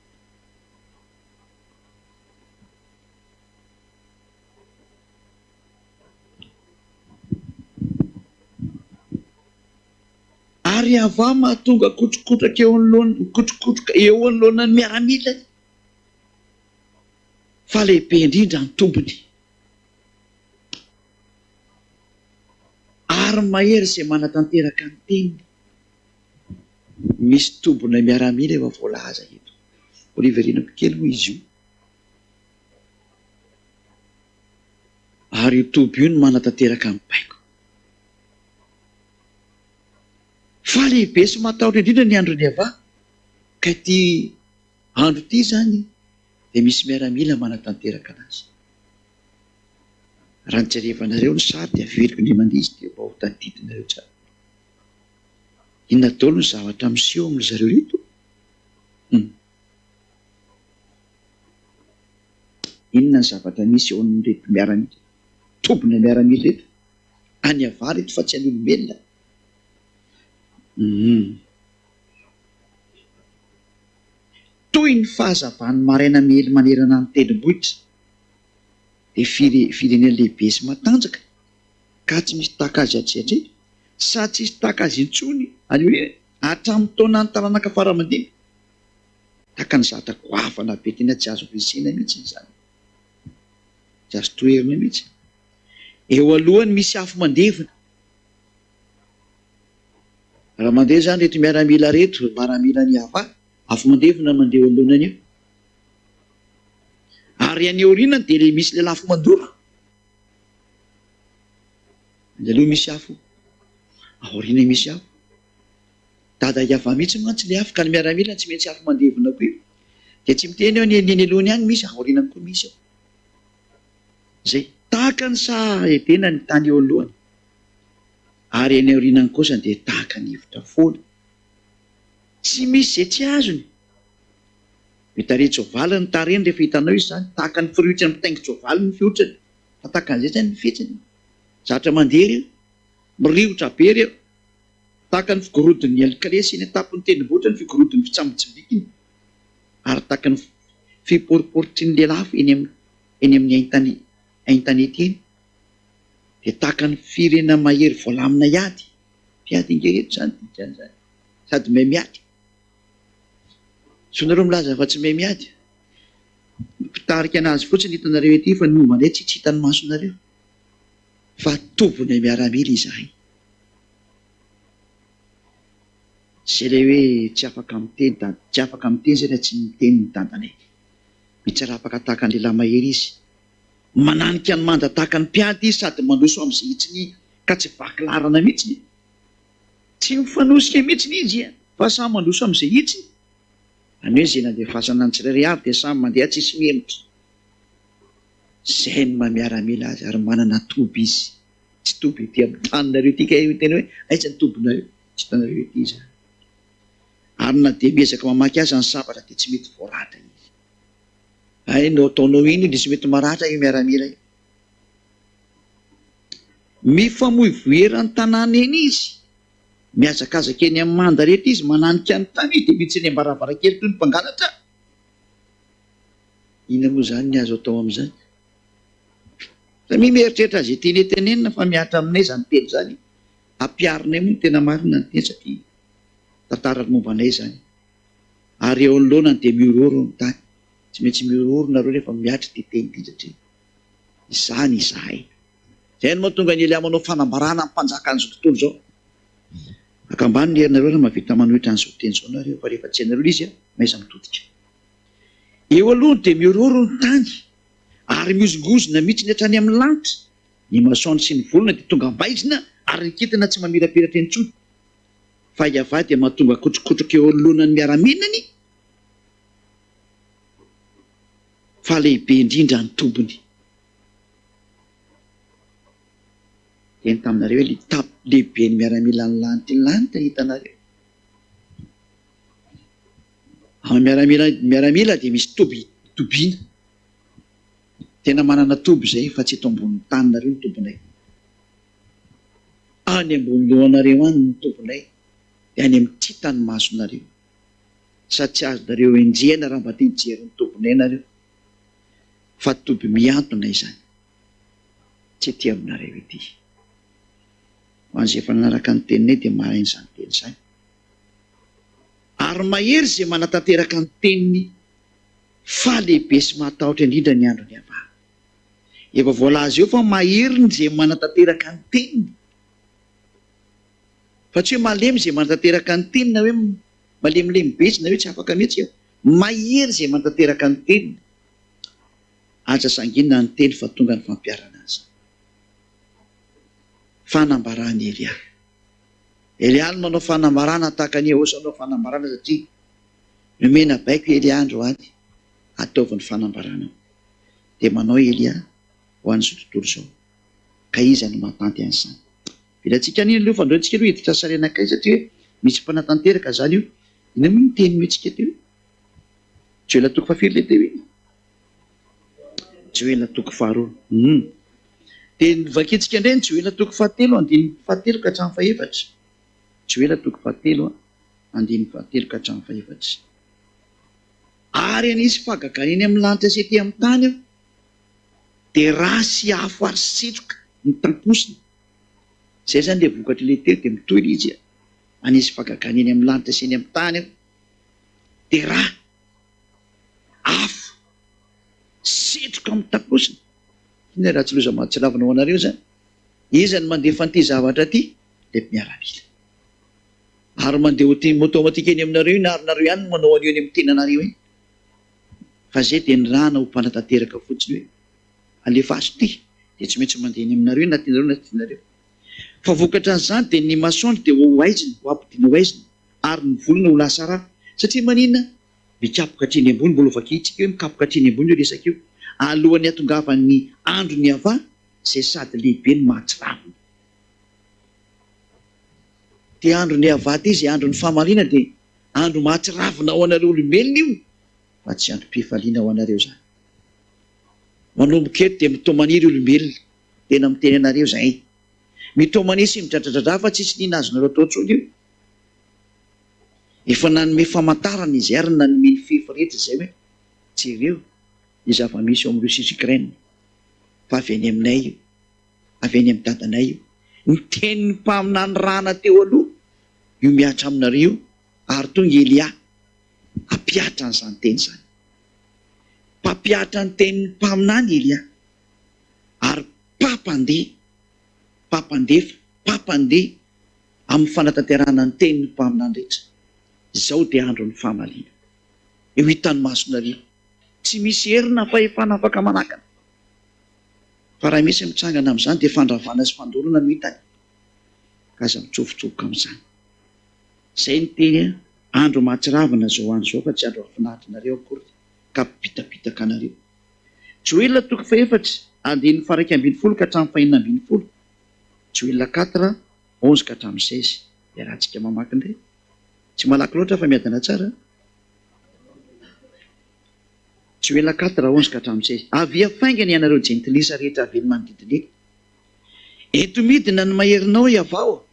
Ary Iavà mahatonga kotrokotroka eo anoloanany miaramila, fa lehibe indrindra ny tombony. Ary mahery izay manatanteraka ny teniny. Misy tombona miaramila efa voalaza eto. Oliverenako kely moa izy io. Ary io tombo io no manatanteraka ny paiko. Fa lehibe sy matahotra indrindra ny andron'ny Iavà, ka ity andro ity zany dia misy miaramila manatanteraka anazy. Raha ny jerevanareo ny sary dia aveliko ny mandizy dia mba ho tadidinareo tsara. Inona daholo ny zavatra miseho amin'ny zareo reto? Inona ny zavatra misy eo amin'ny reto miaramila? Tombona miaramila reto? Any Iavà reto fa tsy any olombelona. Toy ny fahazavany maraina mihely manerana ny tendrombohitra dia firenena lehibe sy matanjaka, ka tsy misy tahaka azy hatrehatrehatra, sady tsy misy tahaka azy intsony any hoe hatramin'ny taona ny taranaka fara-mandinika. Tahaka ny zavatra goavana be tena tsy azo resena mihitsy izany, tsy azo toerina mihitsy. Eo alohany misy afo mandevona. Raha mandeha zany reto miaramila reto, miaramila ny Iavà, afo mandevona mandeha eo alohany eo. Ary any aorianany dia misy ilay lafo mandoro. Any aloha misy afo, aoriana misy afo. Dada Iavà mihitsy mantsy ilay afo, ka ny miaramila tsy maintsy afo mandevona koa io. Dia tsy miteny eo ny alohany any misy, aorianany koa misy eo. Zay tahaka ny sahedena ny tany eo alohany. Ary eny aorianany kosa dia tahaka ny hevitra foana. Tsy misy izay tsy azony. Mitarehin-tsoavaly ny tarehiny rehefa hitanao izy zany, tahaka ny firohitra mitaingo-tsoavaly ny fiotrany. Fa tahaka an'izay zany ny fihetsiny. Zatra mandeha ireo, mirivotra be ireo. Tahaka ny figorodon'ny alikalesy eny an-tapon'ny tendrombohitra, ny figorodon'ny fitsambotsimbikiny. Ary tahaka ny fiporiporitry ny lelafo eny amin'ny hain-tanety eny. Dia tahaka ny firenena mahery voalamina iady. Mpiady ingereto zany zany. Sady mahay miady. Sonareo milaza fa tsy mahay miady. Mitarika anazy fotsiny hitanareo ety fa ny momba anay tsy hitany masonareo. Fa tombona miaramila izahay. Zay ilay hoe tsy afaka miteny zay raha tsy miteny ny dadanay. Mitsarapaka tahaka ny lehilahy mahery izy. Mananika ny manda tahaka ny mpiady izy, sady mandroso amin'izay hitsiny ka tsy vakilarana mihitsiny. Tsy mifanosika mihitsiny izy, fa samy mandroso amin'izay hitsiny. Any hoe zay nandefasana ny tsirairay avy dia samy mandeha tsisy mihemotra. Zay ny mamiaramila azy, ary manana toby izy. Tsy toby ety amin'ny taninareo ity ka tena hoe aiza ny tobinareo? Tsy hitanareo ety izy. Ary na dia miezaka mamaky azy ny sabatra dia tsy mety voaratra izy. No ataonao iny dia tsy mety maratra io miaramila io. Mifamoivoeran'ny tanàna eny izy, miazakazaka eny amin'ny manda rehetra izy, mananika ny tany dia miditsy eny am-baravarakely toy ny mpangalatra. Inona moa zany ny azo atao amin'izany? Fa mieritreritra azy ety netenenina fa miatra aminay zany teny zany. Ampiarinay moa tena marina ny teny satria tantarany momba anay zany. Ary eo anoloanany dia miororo ny tany. Tsy maintsy miororo nareo rehefa miatra ty teny ty satria izany izahay. Izay no mahatonga ny Elia manao fanambarana amin'ny mpanjaka an'izao tontolo izao. Akambany ny herinareo raha mahavita manohitra an'izao teny izao nareo fa rehefa tsy hainareo izy maiza mitodika. Eo alohany dia miororo ny tany ary miozongozona mihitsy ny hatrany amin'ny lanitra. Ny masoandro sy ny volana dia tonga mbaizina ary ny kintana tsy mamirapiratra intsony. Fa iavà dia mahatonga kotrokotroka eo anoloanany miaraminany fa lehibe indrindra ny tombony. Teny taminareo hoe tapo lehibe ny miaramila ny lanitra hitanareo. Miaramila dia misy tobiana. Tena manana toby izay fa tsy eto ambonin'ny taninareo ny tombonay. Any ambony lohanareo any ny tombonay dia any amin'ny titany masonareo. Sady tsy azonareo enjehana raha mba tia hijery ny tombonay nareo. Fa toby mihantona izany. Tsy ety aminareo ety. Ho an'izay efa nanaraka ny teninay dia mahay izany teny izany. Ary mahery izay manatanteraka ny teniny fa lehibe sy matahotra indrindra ny andro ny avà. Efa voalaza eo fa mahery izay manatanteraka ny teniny. Fa tsy hoe malemy izay manatanteraka ny teniny na hoe malemilemy betsy na hoe tsy afaka mihitsy eo. Mahery izay manatanteraka ny teniny. Aza sanginina ny teny fa tonga ny fampiarana azy. Fanambarana Elia. Elia no manao fanambarana tahaka ny Eosy manao fanambarana satria nomena baiko Elia andro any ataovy ny fanambarana. Dia manao Elia ho an'izao tontolo izao. Ka iza no mahatanty an'izany. Vilantsika an'iny aloha fandroantsika aloha hiditra sarena kay satria misy mpanatanteraka izany io. Ina moa ny teny mihetsika teo? Joela toko fahafiry le teo iny. Joela toko faharoa. Dia vakitsika indray ny Joela toko fahatelo andininy fahatelo ka hatramin'ny fahaefatra. Joela toko fahatelo andininy fahatelo ka hatramin'ny fahaefatra. Ary anisy fahagagana eny amin'ny lanitra sy ety amin'ny tany aho dia rasy afo ary setroka ny tamposina. Izay zany ilay vokatra ilay telo dia mitohy ilay izy. Anisy fahagagana eny amin'ny lanitra sy eny amin'ny tany aho dia raha afo setroka amin'ny tamposina. Ina raha tsy loza mahatsiravina ho anareo zany. Iza ny mandefa an'ity zavatra ity? Dia miaramila. Ary mandeha automatika eny aminareo iny ary nareo ihany manao an'io eny amin'ny tenanareo iny. Fa zay dia ny rana ho mpanatanteraka fotsiny hoe alefa azy ity dia tsy maintsy mandeha eny aminareo na tianareo na tianareo. Fa vokatra an'izany dia ny masoandro dia ho aizina, ho ampidiana ho aizina ary ny volona ho lasa rà. Satria maninona? Mikapoka hatreny ambony mbola vakitsika hoe mikapoka hatreny ambony io resaka io. Alohan'ny hatongavan'ny andro ny avà izay sady lehibe ny mahatsiravina. Ty andro ny avà ty izay andro ny fahamaliana dia andro mahatsiravina ho anareo olombelona io fa tsy androm-pifaliana ho anareo zany. Manomboka eto dia mitomaniry olombelona tena miteny anareo izay. Mitomany sy midradradradra fa tsisy nina azonareo atao intsony io. Efa nanome famantarana izy ary nanome ny fefy rehetra izay hoe jereo ny zava-misy eo amin'ny Rosia sy Ukraine fa avy any aminay io, avy any amin'ny dadanay io. Ny tenin'ny mpaminany rana teo aloha io miatra aminareo ary tonga Elia hampiatra an'izany teny izany. Mpampiatra ny tenin'ny mpaminany Elia ary mpampandeha amin'ny fanatanterana ny tenin'ny mpaminany rehetra. Izao dia andro ny fahamaliana. Eo hitan'ny masonareo. Tsy misy herina fa efa afaka manakana. Fa raha misy mitsangana amin'izany dia fandravana sy fandorana no hitany. Ka aza mitsofotsofika amin'izany. Izay ny teny andro mahatsiravina izao andro izao fa tsy andro hafinaritra nareo akory ka pitapitaka anareo. Joela toko fahaefatra andininy faha 1:20 ka hatramin'ny faha 4:20. Joela 4:11 ka hatramin'ny 16. Dia rahantsika mamaky indray. Tsy malaky loatra fa miadana tsara. Joela 4:11 ka hatramin'ny 16. Avy afaingana ianareo jentilisa rehetra avy eny manodidina eny. Eto midina ny maherinao iavao.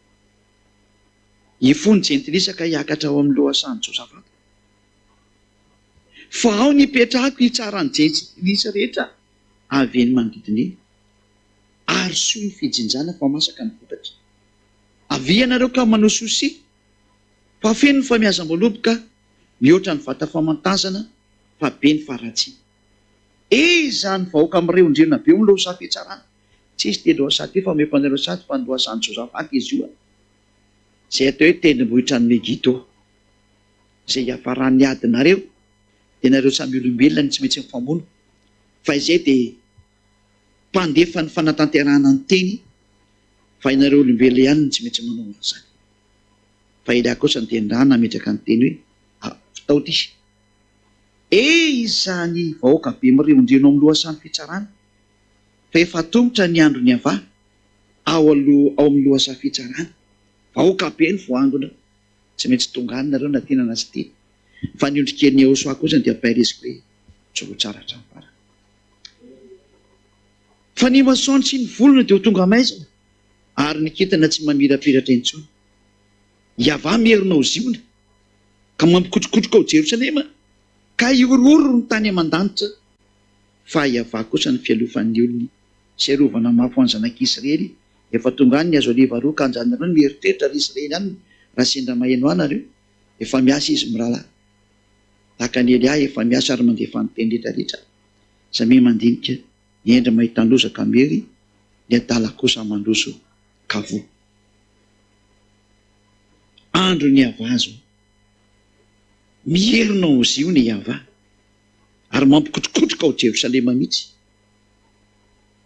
Ifony jentilisa ka hiakatra ao amin'ny lohasan'i Josafata. Fa ao ny hipetrahako hitsaran'ny jentilisa rehetra avy eny manodidina eny. Ary soa ny fijinjana fa masaka ny vokatra. Avy ianareo ka manao sosia fa feno ny famiazam-boloboka mihoatra ny vata famantazana fa be ny faratsy. Izany vahoaka amin'ireo indrina be milo safitsarana. Tsisy teny Roasaty fa mepany Roasaty fa ny Roasany Josafata izy io. Zay atao hoe tendrombohitra ny Megido. Zay hiafaran'ny adinareo dia nareo samy olombelona tsy maintsy mifamono. Fa izay dia mpandefa ny fanatanterahana ny teny fa inareo olombelona ihany ny tsy maintsy manao an'izany. Fa ilahy kosa ny teny rana ametraka ny teny hoe fitao ty. Izany vahoaka be mirehondreno amin'ny lohasan'ny fitsarana fa efa tongotra ny andro ny ava ao amin'ny lohasan'ny fitsarana. Vahoaka be ny voangona tsy maintsy tonga any nareo na tena na tsy tena. Fa ny ondrikely Ahosoa kosa dia pairisiko hoe tsoro tsara hatrampara. Fa ny masoandro sy ny volona dia ho tonga maizina ary ny kintana tsy mamirapiratra intsony. Iava merina ho ziona ka mampikotrokotroka ao Jerosalema ka iororo ny tany aman-danitra. Fa iava kosa ny fialofan'ny olony sy arovana mafy ho any zanak'Israely. Efa tonga any ny azo aliva roa ka anjanareo ny mieritreritra ry Israely any raha sendra maheno anareo. Efa miasa izy mirahalahy. Tahaka ny Elia efa miasa ary mandefa ny teny rehetrarehetra. Zame mandinika miendra mahita ny lozaka mery ny adala kosa mandroso kavo. Andro ny ava azo mierina ho zio ny ava ary mampikotrokotroka ao Jerosalema mihitsy.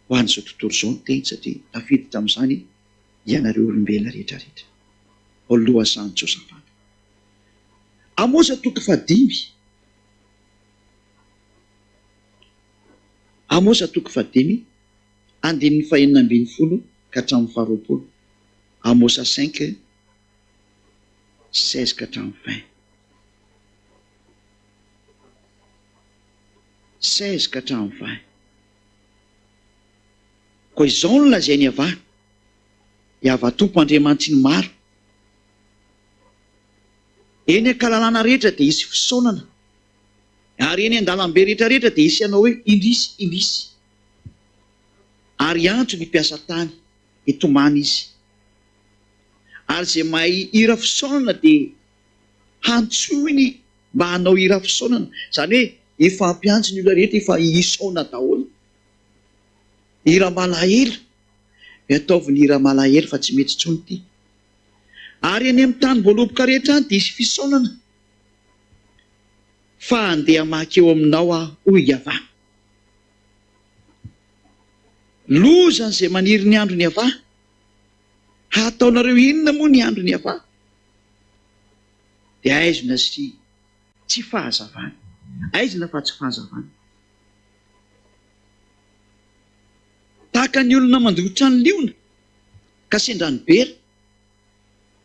Ho an'izao tontolo izao ny teny satria tafiditra amin'izany ianareo olombelona rehetrarehetra ao lohasan'ny Josafata. Amosa toko fadimy. Amosa toko fadimy andininy fahenina ambin'ny folo ka hatramin'ny faharoapolo. Amosa 5 16 ka hatramin'ny 20. 16 ka hatramin'ny 20. Koa izao no lazainy ava. Iava tompo Andriamanitra ny maro. Eny ankalalana rehetra dia hisy fisaonana. Ary eny an-dalambe rehetrarehetra dia hisy ianao hoe indrisy, indrisy. Ary antso ny mpiasa tany, hitomany izy. Ary izay mahay hira fisaonana dia hantsoiny mba hanao hira fisaonana. Izany hoe ifampiantso ny olona rehetra efa hisaona daholo. Hira malahelo. Ataovy ny hira malahelo fa tsy mety intsony ity. Ary eny amin'ny tany voaloboka rehetra any dia hisy fisaonana. Fa andeha maka eo aminao hoy Iava. Lozany izay maniry ny andro ny ava. Ataonareo inona moa ny andro ny ava? Dia aizina sy tsy fahazavana. Aizina fa tsy fahazavana. Tahaka ny olona mandositra ny liona ka sendra ny bera.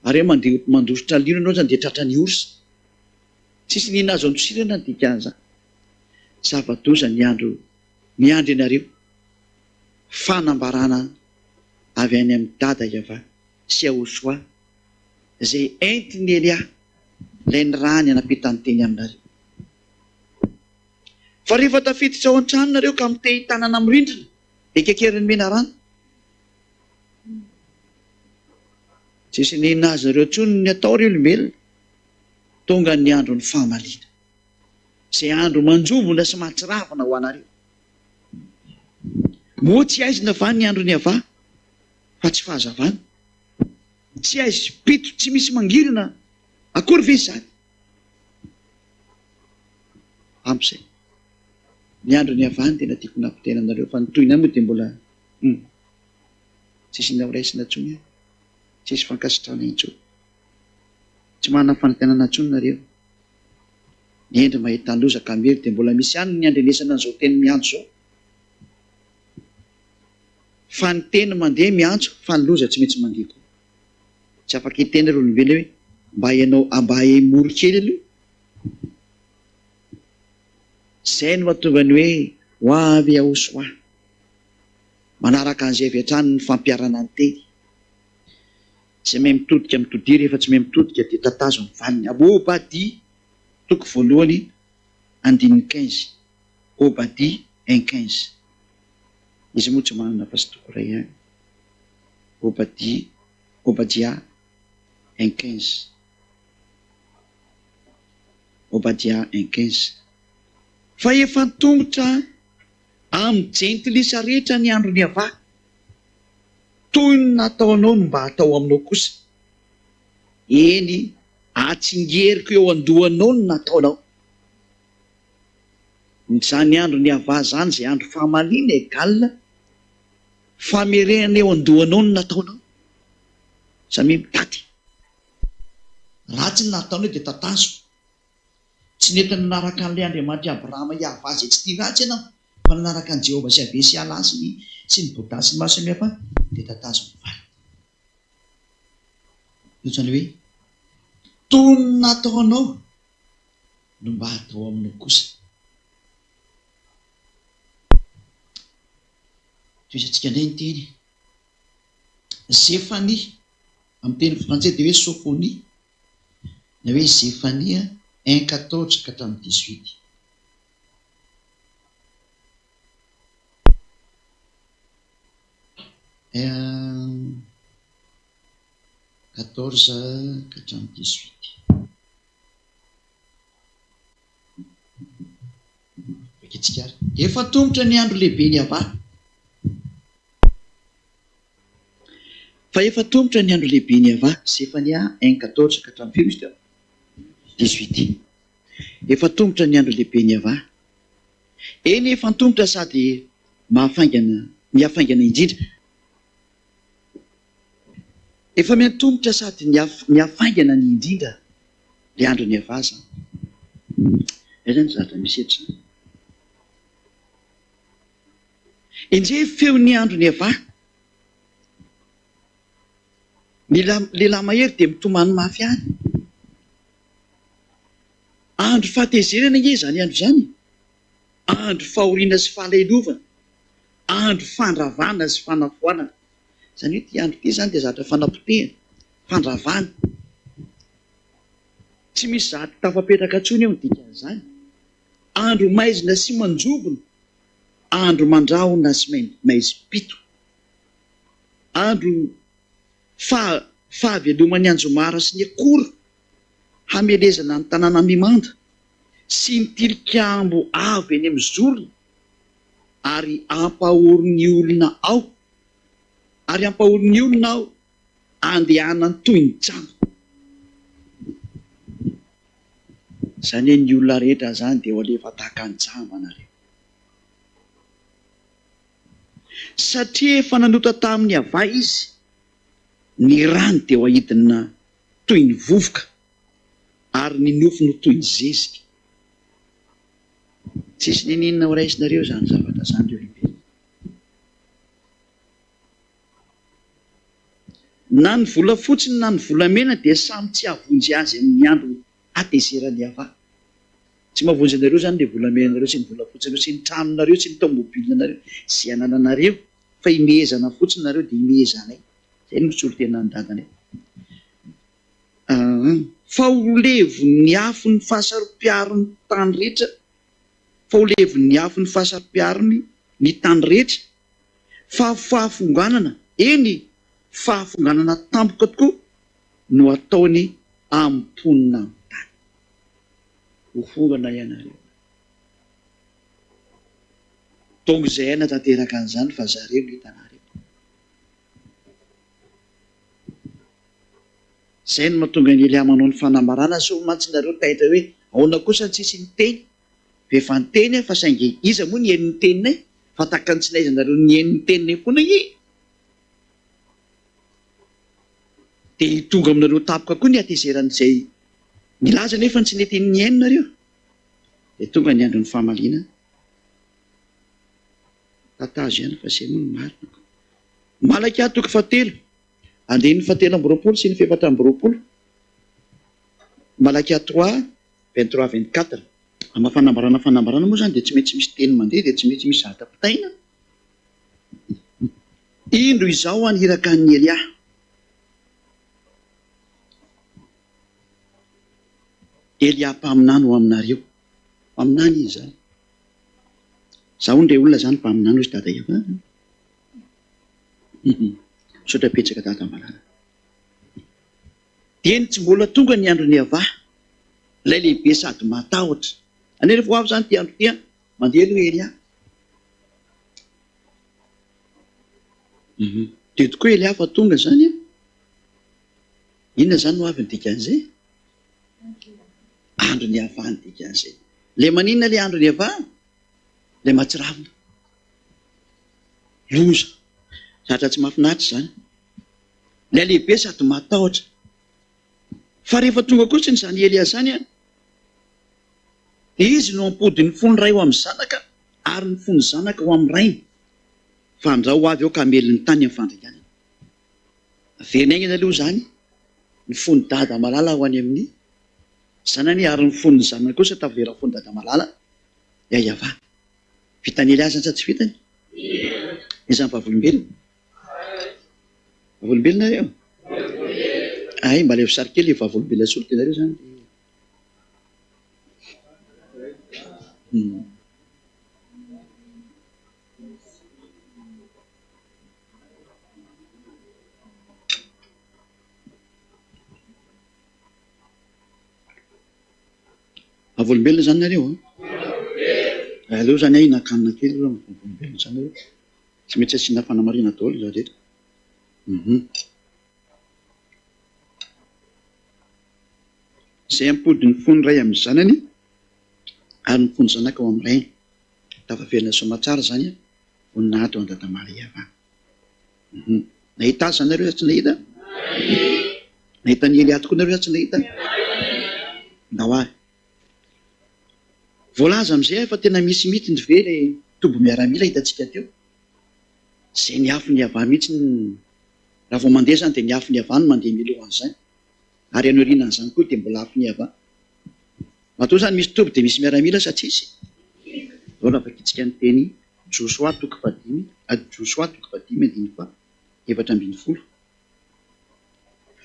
Ary mandositra ny liona ianao zany dia tratra ny orsa. Tsisy nina azo antosirana ny dikan'izany. Zava-doza ny andro miandry ianareo. Fanambarana avy any amin'ny dada Iava sy Ahosoa izay entiny Elia ilay ny rany anapitany teny aminareo. Fa rehefa tafiditra ao an-trano nareo ka miteny tanana amin'ny rindrina dia kekeriny mena rano. Tsisy nina azy nareo intsony ny atao ry olombelona. Tonga ny andro ny fahamaliana. Izay andro manjovona sy mahatsiravana ho anareo. Moa tsy aizina va ny andro ny ava fa tsy fahazavana. Tsy aizy pito tsy misy mangirana akory ve izany? Ampizay. Ny andro ny ava ny tena tiako nampitena anareo fa ny tohina moa dia mbola tsisy nahoraisina intsony. Tsisy fankasitrana intsony. Tsy manana fanontaniana intsony nareo. Ny endry mahita ny lozaka mery dia mbola misy ihany ny andrenesana an'izao teny miantso zao. Fa ny teny mandeha miantso fa ny loza tsy maintsy mandeha koa. Tsy afaka hiteny ry olombelona hoe mba hahay moro kely aloha. Izay no mahatonga ny hoe ho avy Ahosoa. Manaraka an'izay avy hatrany ny fampiarana ny teny. Tsy mahay mitodika mitodiry rehefa tsy mahay mitodika dia tatazo ny vaniny. Obadie toko voalohany andininy 15. Obadie 1:15. Izy moa tsy manana fa sy toko iray ihany. Obadia 1:15. Obadia 1:15. Fa efa tongotra amin'ny jentilisa rehetra ny andro ny avà, toy ny nataonao no mba hatao aminao kosa. Eny, atsingeriko eo andohanao no nataonao. Zany andro ny avà zany zay andro fahamaliana egalina famerenana eo andohanao no nataonao. Samy mitady. Ratsy ny nataonao dia tatazo. Tsy nety nanaraka an'ilay Andriamanitra Abrahama hiavà zay tsy tia ratsy ianao, fa nanaraka an'i Jehovah sy Ave sy Ala sy ny Bouddha sy ny maro samihafa dia tatazo mivaly. Io zany hoe toy ny nataonao no mba hatao aminao kosa. Toisantsika indray ny teny Zefania, amin'ny teny frantsay dia hoe Sophonie, na hoe Zefania 1:14-18. « 14-18. Ekitsika efa tongotra ny andro lehibe ny avà. Fa efa tongotra ny andro lehibe ny avà. Zefania 1:14-18. Efa tongotra ny andro lehibe ny avà. Eny efa tongotra sady mihafaingana indrindra. Efa miantombotra sady mihafaingana ny indrindra le andro ny avà zany. Zany zavatra misy eto zany. Indray feo ny andro ny avà. Lehilahy mahery dia mitomany mafy any. Andro fahatezerana nge zany andro zany. Andro fahoriana sy fahalailovana. Andro fandravana sy fanafoanana. Zany hoe ty andro ty zany dia zavatra fanapotehana, fandravana. Tsy misy zavatra tafapetraka intsony eo ny dikan'izany. Andro maizina sy manjobona. Andro mandrahona sy maizim-pito. Andro fahaveloman'ny anjomara sy ny akora, hamelezana ny tanàna mimanda sy ny tilikambo avy eny amin'ny zorona, ary ampahorin'ny olona ao. Ary ampahorin'ny olona ao andehanany toy ny trano. Zany hoe ny olona rehetra zany dia ho alefa tahaka ny jambana reo. Satria efa nanota tamin'ny avà izy, ny rano dia ho ahidina toy ny vovoka, ary ny nofony toy ny zezika. Tsisy ninina ho raisinareo zany zavatra zany reo lehibe. Na ny volafotsiny na ny volamena dia samy tsy havonjy azy amin'ny andro hatezerany avà. Tsy mahavonjy anareo zany le volamenareo sy ny volafotsiny sy ny tranonareo sy ny tomobilinareo sy anananareo, fa imehezana fotsiny nareo dia imehezanay. Zay no solo-tena ny dadanay. Fa ho levon'ny afo ny fahasarom-piarony tany rehetra, fa ho levon'ny afo ny fahasarom-piarony ny tany rehetra, fa fahafonganana, eny fahafonganana tampoka tokoa no ataony amponina amin'ny tany. Ho fongana ianareo. Tonga izay aina tanteraka an'izany fa zareo no hitanareo. Zay no mahatonga ny Elia manao ny fanambarana. So matsinareo tahitra hoe ahoana kosa tsisy ny teny, fa efa ny teny fa saingy iza moa ny henin'ny teninay, fa taka ny tsy nahaizanareo ny henin'ny teninay foana i. Dia tonga aminareo tapoka koa ny hatezeran'izay nilaza nefa tsy nety ny heninareo. Dia tonga ny andro ny fahamaliana. Tatazo ihany fa zay moa ny marina. Malakia toko 7, andiny 7:20 sy ny 7:20. Malakia 3, 23-24. Amin'ny fanambarana moa zany dia tsy mety misy teny mandeha, dia tsy mety misy zata-pitaina. Indro izao aniraka ny Elia. Elia mpaminany ho aminareo. Mpaminany izy zany. Zaho ndray olona zany mpaminany hozy dada io. Misaotra petsaka dada malala. Dia tsy mbola tonga ny andro ny avà. Ilay lehibe sady matahotra. Any rehefa ho avy zany ty andro ty mandeha aloha Elia. Dia tokoa Elia fa tonga zany. Inona zany no avy ny dikan'izay? Andro ny havahany dikan'izay. Le maninona le andro ny havahany? Le mahatsiravina. Loza. Zatra tsy mahafinaritra zany. Ilay lehibe sady matahotra. Fa rehefa tonga kosa zany Elia zany dia izy no ampodiny fony ray ho amin'ny zanaka ary ny fony zanaka ho amin'ny rainy. Fa amin'izao ho avy eo ka hameliny tany amin'ny fandrianana. Venaingana aloha zany ny fony dada malala ho any amin'ny zanany ary ny fony zanany kosa tavera fony dada malala iavana. Vitany Elia zany sa tsy vitany? Izany vavolombelona. Vavolombelona reo? Ay, mba ilay sary kely vavolombelona solotenareo zany. Vavolombelona zany nareo aleo zany nakanina kely vavolombelona zany nareo. Tsy mety asiana fanamarina daholo za rehetra. Izay ampodiny fony ray amin'ny zanany ary ny fony zanaka ao amin'ny rainy. Tafaverina somatsara zany voninahitra ao an-dada Mariava. Nahita azy zany nareo sa tsy nahita? Nahita ny Elia tokoa nareo sa tsy nahita? Ndao ary. Voalaza amin'izay fa tena misy mihitsy ny ve ilay tobo miaramila hitantsika teo. Izay ny afo ny havana mihitsy raha vao mandeha zany dia ny afo ny havana mandeha milohan'izany. Ary any aorianan'izany koa dia mbola afo ny havana. Matoa zany misy tobo dia misy miaramila sa tsisy? Vola fakitsika ny teny Joshua toko fadimy, Joshua toko fadimy andiny fa efatra ambin'ny folo.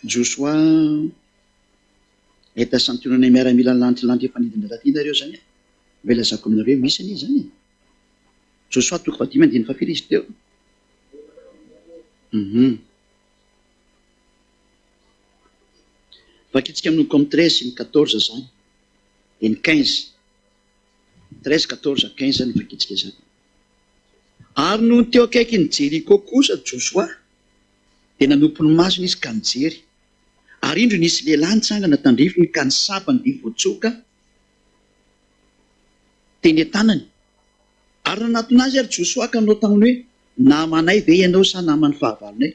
Joshua ahita santionana miaramila lantilanty efa nidina ratinareo zany. Mila zako aminareo misy ny zany. Joshua toko fadimy andiny fa firy izy teo. Fakitsika amin'noko amin'ny 13 ny 14 zany. Dia ny 15. 13, 14, 15 ny fakitsika zany. Ary no teo akaiky ny Jeriko kosa Joshua dia nanompo ny masony izy ka nijery. Ary indro nisy lehilahy nitsangana tandrifiny ka nisapa ny voatsoka teny an-tanany. Ary nanatona azy ary Joshua ka nanao taminy hoe namanay ve ianao sa naman'ny fahavalonay?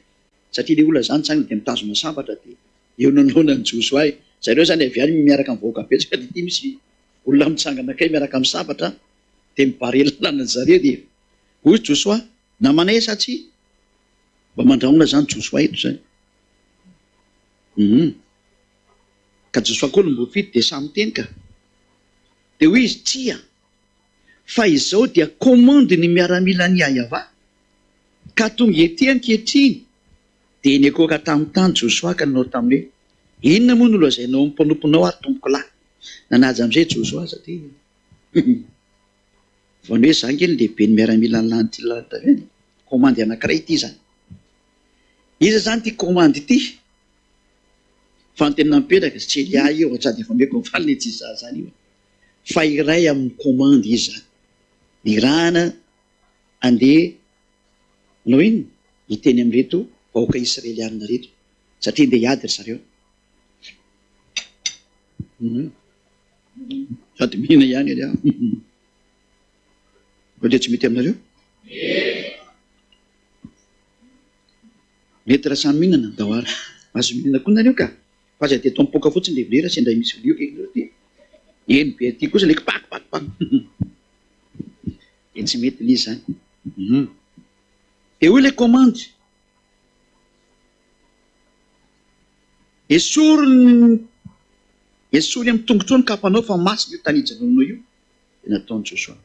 Satria ilay olona zany nitsangana dia mitazona sabatra dia eo nanaona ny Joshua. Zareo zany avy any miaraka amin'ny vahoaka betsaka dia misy olona mitsangana kay miaraka amin'ny sabatra dia mibarela lalana zareo dia hoy Joshua namanay sa tsy? Mba mandrahona zany Joshua eto zany. Ka Joshua koa no mbo fity dia samy teny ka. Dia hoy izy tsia fa izao dia komandy ny miaramila ny Ayava ka tonga ety ankehitriny. Dia nikoaka tamin'ny tany Joshua ka nanao taminy hoe inona moa no lazainao amin'ny mpanomponao ary tompoko lahy? Nanaja amin'izay Joshua satria voany hoe zangy ny lehibe ny miaramila ny lany ty lataveny. Komandy anankiray ity zany. Iza zany ty komandy ity? Fa ny tena mipetraka tsy Elia io sady efa meko mifaly ny tsy zany io. Fa iray amin'ny komandy izy zany. Nirahana andeha no inona hiteny amin'reto vahoaka Israelianina reto satria ndeha hiady ry zareo. Sady mihina ihany Elia. Dia tsy mety aminareo? Mety raha samy mihinana ndao ary. Azo mihinana koa nareo ka. Fa aza dia atao mipoaka fotsiny dia velera sendra misy lioka eky ty. Eny be aty kosa le pakpakpak. Dia tsy mety n'izy zany. Dia hoy ilay komandy. Esory amin'ny tongotrony ka mpanao fa masina io tanijanonao io. Dia nataony Joshua.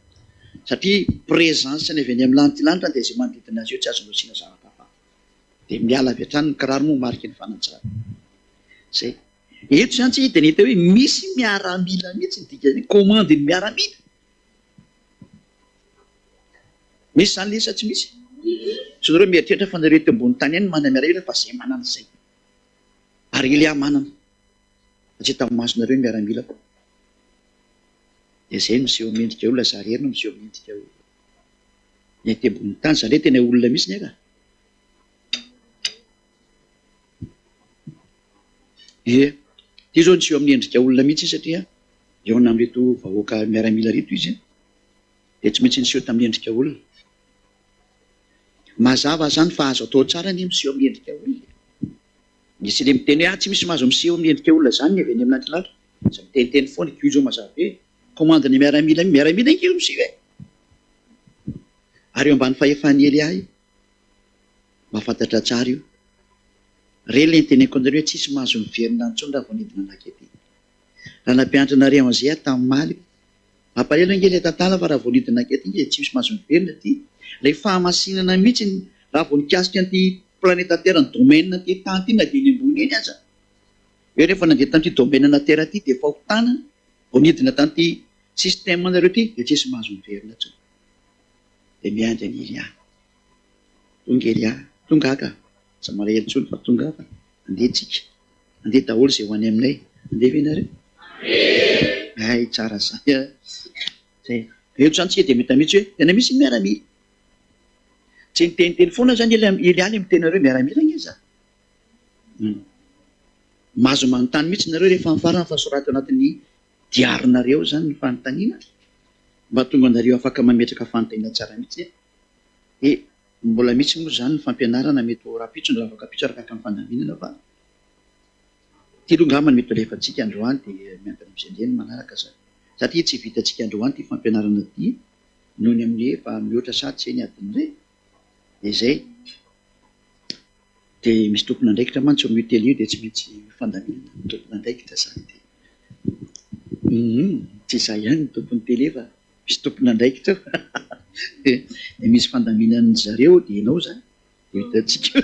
Satria présence ny avy any amin'ny lantilanitra dia izay manodidina azy eo tsy azonao asiana zava-kafa. Dia miala avy hatrany ny kiraro moa mariky ny fanatsarana. Zay. Eto zany tsy dia nahita hoe misy miaramila mihitsy ny dikany komandy ny miaramila. Misy zany le sa tsy misy? Sy nareo mieritreritra fa nareo eto ambony tany ihany manana miaramila fa izay manana izay. Ary Elia manana. Satria tamin'ny masonareo miaramila. dia izay miseho mendrika olona zarena miseho mendrika olona. Ny aty ambony tany zare tena olona mihitsy neka. Ty zao miseho amin'ny endrika olona mihitsy satria eo amin'reto vahoaka miaramila reto izy dia tsy maintsy niseho tamin'ny endrika olona. Mazava zany fa azo atao tsara ny miseho amin'ny endrika olona. Misy le miteny hoe tsy misy mahazo miseho amin'ny endrika olona zany ny avy any amin'andro lavitra. Za miteniteny foana io zao mazava hoe komandiny miaramila ingy miseho e. Ary eo ambany fahefan'ny Elia io mahafantatra tsara io. Reny le niteneko anareo hoe tsisy mahazo miverina intsony raha vao nidina anakety. Raha nampianatra anareo an'izay tamin'ny maly mampalahelo ange ilay tantara fa raha vao nidina anakety inge tsy misy mahazo miverina ty. Ilay fahamasinana mihitsy raha vao nikasika an'ity planeta Terra ny domaine ty tany ty na dia ny ambony eny aza. Eo rehefa nandeha tamin'ity domaine Terra ty dia efa hotana vao nidina tamin'ity système anareo ty dia tsisy mahazo miverina intsony. Dia miandry any Elia. Tonga Elia, tonga ka. Tsy malahelo intsony fa tonga fa andeha tsika. Andeha daholo izay ho any aminay. Andeha ve ianareo? Ay tsara zay. Zay. Eto zany tsika dia mety mihitsy hoe tena misy miaramila. Tsy niteniteny foana zany Elia le miteny nareo miaramila nge za. Mahazo manontany mihitsy nareo rehefa mifarana fa soraty anatin'ny diarinareo zany ny fanontaniana. Mba tonga anareo afaka mametraka fanontaniana tsara mihitsy. Mbola misy moa zany ny fampianarana mety ho rapitso na afaka pitso arakaka amin'ny fandaminana fa ty longamany mety alefantsika androany dia miankana amin'izay manaraka zany. Satria tsy vitantsika androany ty fampianarana ty noho ny amin'ny efa mihoatra saty ny adin'ireny. Izay dia misy tompon'andraikitra mantsy ao amin'ny hotely io dia tsy maintsy fandaminana ny tompon'andraikitra zany. Tsy izay ihany ny tompon'ny tele fa misy tompon'andraikitra dia misy fandaminan'ny zareo dia ianao zany dia hitantsika.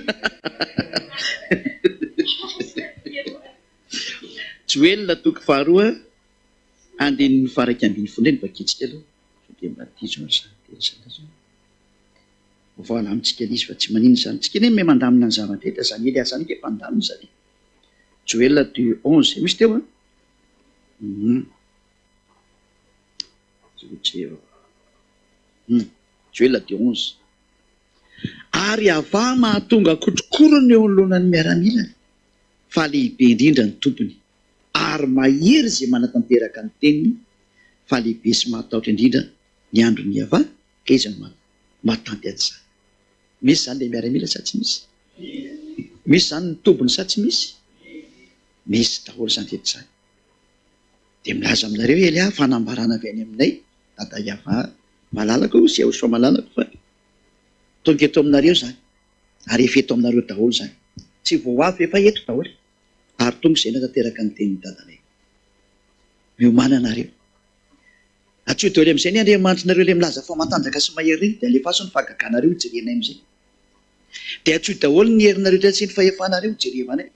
Joel toko faharoa andininy faraka ambin'ny folo eny vakitsika aloha dia mbatizo zany. Voala amintsika izy fa tsy manino zany. Tsika eny mahay mandamina ny zavatra zany Elia zany ke mpandamina zany. Joel 2:11 misy teo Joel 2:11 ary avà mahatonga kotrokorony eo anoloanany miaramilany fa lehibe indrindra ny tompony ary mahery izay manatanteraka ny teniny fa lehibe sy mahatahotra indrindra ny andro ny avà ka izy mahatanty an'izany. Misy zany le miaramila sa tsy misy? Misy zany ny tombony sa tsy misy? Misy daholo zany rehetra zany. Dia milaza aminareo Elia fanambarana avy any aminay dada Iavà malalaka sy Ahosoa malalaka fa tonga eto aminareo zany ary efa eto aminareo daholo zany. Tsy voavy efa eto daholo ary tonga izay natanteraka ny tenin'ny dadanay. Miomana anareo. Atsoy daholo amin'izay ny Andriamanitra nareo le milaza fa matanjaka sy mahery dia alefaso ny fahagaganareo hijerenay amin'izay. Dia atsoy daholo ny herinareo sy ny fahefanareo hijerevanay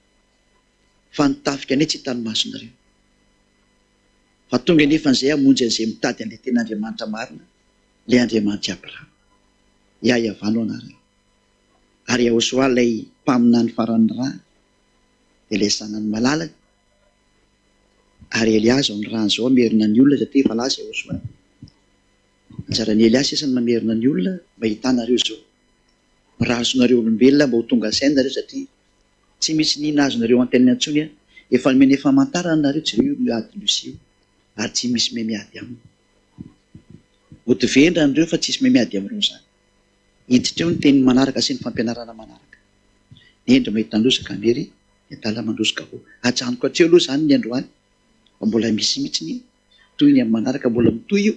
fa nitafika anay tsy hitany masonareo. Fa tonga nefa an'izay hamonjy an'izay mitady an'ilay tena Andriamanitra marina, ilay Andriamanitra Abrahama. Iavano anarany. Ary Ahosoa ilay mpamina ny faran'ny rà dia ilay zanany malalaka. Ary Eliaza ny rà zao merina ny olona satria efa laza Ahosoa. Anjaran'ny Eliasa sasany mamerina ny olona mba hitanareo zao. Razonareo olombelona mba ho tonga sainareo satria tsy misy nina azonareo antenina intsony efa nomeny famantarana nareo jereo io ady Losio ary tsy misy mahay miady aminy. Hotivendra anareo fa tsisy mahay miady amin'ireo zany. Hiditra eo ny teny manaraka sy ny fampianarana manaraka. Ny endry mahita androsaka mery atala mandrosaka ho. Ajanoko atseo aloha zany ny androany fa mbola misy mihitsy ny toy ny amin'ny manaraka mbola mitoy io.